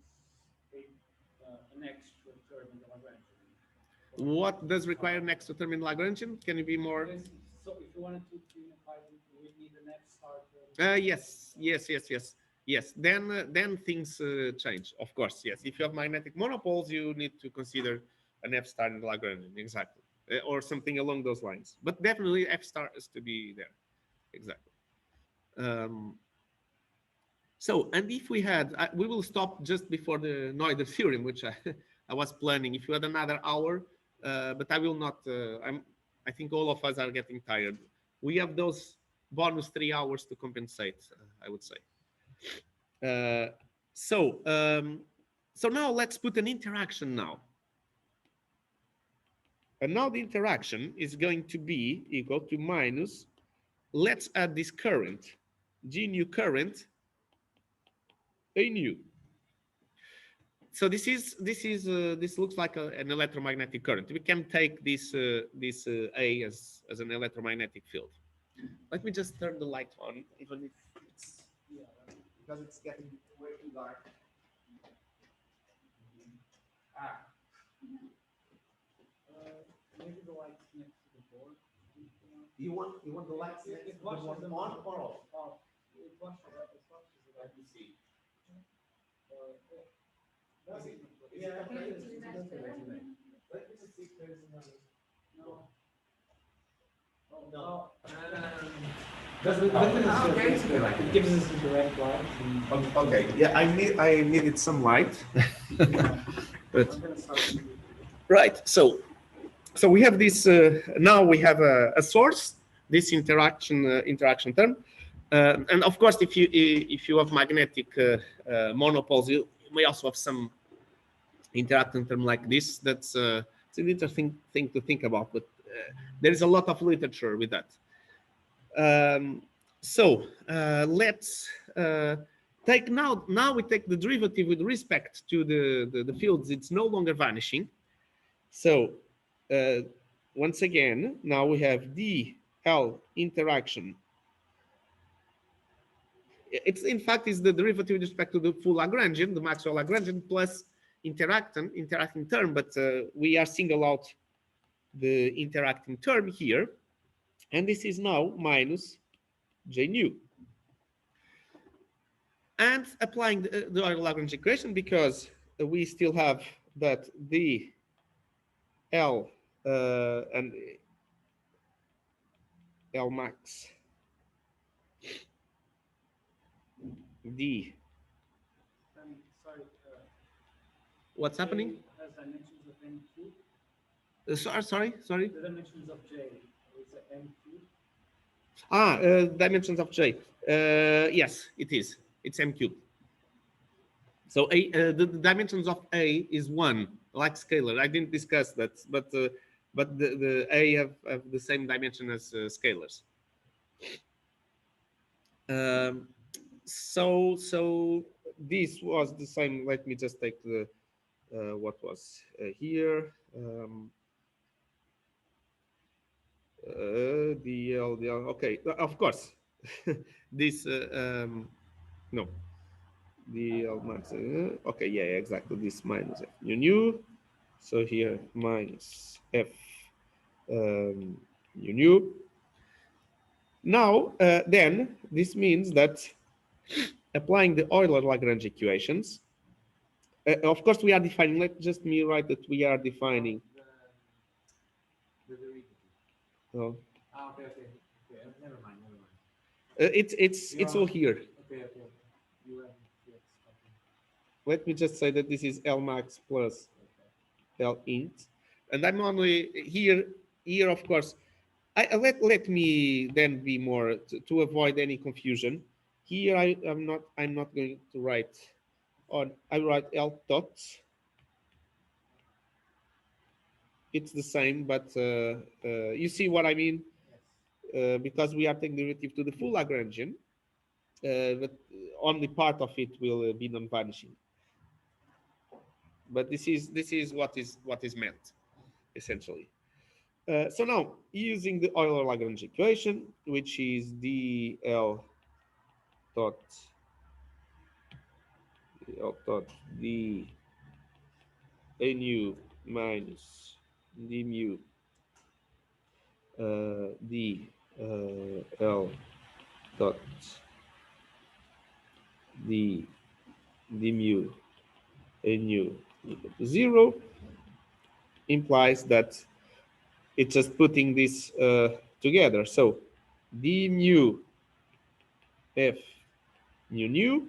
an extra term in the Lagrangian. What does require an extra term in Lagrangian? Can you be more? So if you wanted to unify it, you would need an F star term. Yes. Then things change. Of course, yes. If you have magnetic monopoles, you need to consider an F star in the Lagrangian, exactly, or something along those lines. But definitely F star is to be there, exactly. So, and if we had, we will stop just before the Noether theorem, which I was planning. If you had another hour, but I will not. I think all of us are getting tired. We have those bonus 3 hours to compensate, I would say. So now let's put an interaction now. And now the interaction is going to be equal to minus, let's add this current, G nu current, A nu. So this looks like an electromagnetic current. We can take this A as an electromagnetic field. Let me just turn the light on, even if it's because it's getting way too dark. Maybe the lights next to the board. You want the lights next to the board on or off? Off. It flashes it. Let me see. Yeah, Let me just see if there's another. no. No. It gives us a direct light. Okay. Yeah, I needed some light. But right. So we have this. Now we have a source. This interaction term, and of course, if you have magnetic monopoles, you may also have some interaction term like this. That's it's an interesting thing to think about, but there is a lot of literature with that. So let's take now we take the derivative with respect to the fields. It's no longer vanishing. So once again, now we have dl interaction. It's in fact is the derivative with respect to the full Lagrangian, the Maxwell Lagrangian, plus interacting term, but we are single out the interacting term here, and this is now minus J nu. And applying the Lagrange equation, because we still have that the L and L max d. Sorry, What's happening? Has dimensions of n cubed. Sorry. The dimensions of J is n cubed. Dimensions of J. Yes, it is. It's m cubed. So the dimensions of A is 1, like scalar. I didn't discuss that, but the A have the same dimension as scalars. Um, so this was the same. Let me just take the what was here. DL. Okay, of course. This no. DL max. Okay, yeah, exactly. This minus F nu. So here minus F nu. Now, then this means that applying the Euler Lagrange equations, of course, we are defining. Let just me write that we are defining. The derivative. Oh, Okay. Never mind. it's all here. Okay. You have yes. Let me just say that this is L max plus L int, and I'm only here. Here, of course, let me then be more to avoid any confusion. Here, I'm not going to write on. I write L dot. It's the same, but you see what I mean. Because we are taking derivative to the full Lagrangian, but only part of it will be non-vanishing. But this is what is meant essentially. So now using the Euler Lagrange equation, which is dl dot d a nu minus d mu d l dot d mu a nu equal to 0 implies that it's just putting this together. So d mu f nu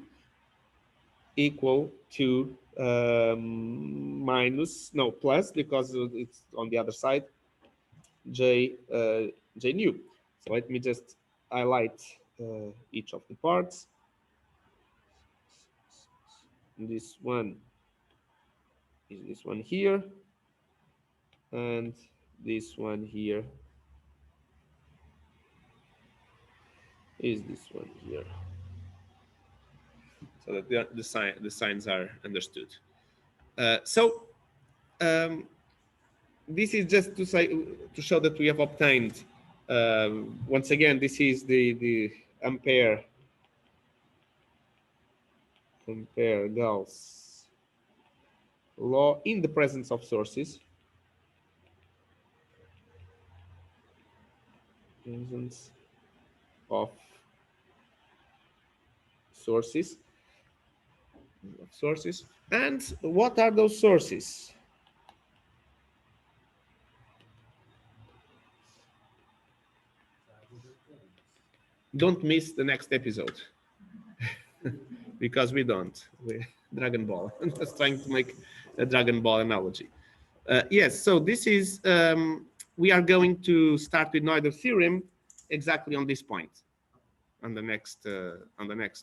equal to plus, because it's on the other side, j nu. So let me just highlight each of the parts. This one is this one here, and this one here is this one here, so that the signs are understood. This is just to show that we have obtained once again. This is the Ampere Gauss law in the presence of sources. Presence of sources. And what are those sources? Don't miss the next episode. Because we don't. Dragon Ball. I'm just trying to make a Dragon Ball analogy. Yes, so this is, we are going to start with Noether theorem exactly on this point, on the next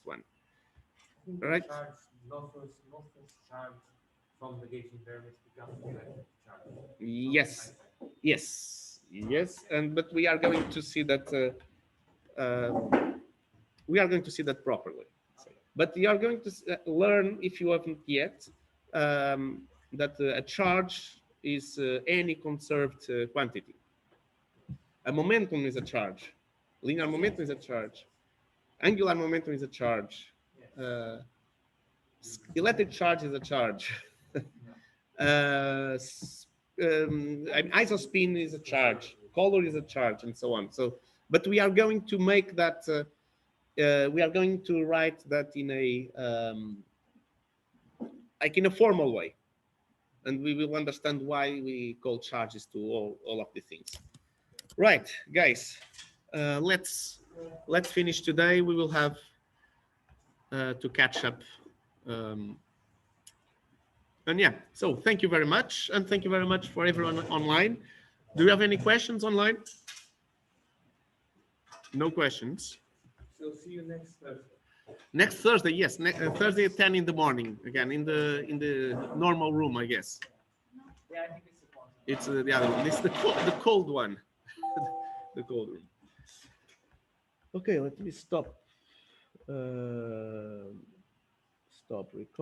one. All right. Lossless charge from the gauge invariance becomes electric charge. Yes, but we are going to see that properly. But you are going to learn, if you haven't yet, that a charge is any conserved quantity. A momentum is a charge. Linear momentum is a charge. Angular momentum is a charge. Electric charge is a charge. Isospin is a charge. Color is a charge, and so on. So, but we are going to make that. We are going to write that in a in a formal way, and we will understand why we call charges to all of the things. Right, guys. Let's finish today. We will have to catch up And yeah, so thank you very much, and thank you very much for everyone online. Do you have any questions online? No questions. So see you next Thursday. Next Thursday, yes, Thursday at 10 in the morning, again in the normal room, I guess. Yeah, I think it's the quantum. It's the other one. It's the cold one, the cold room. Okay, let me stop. Stop record.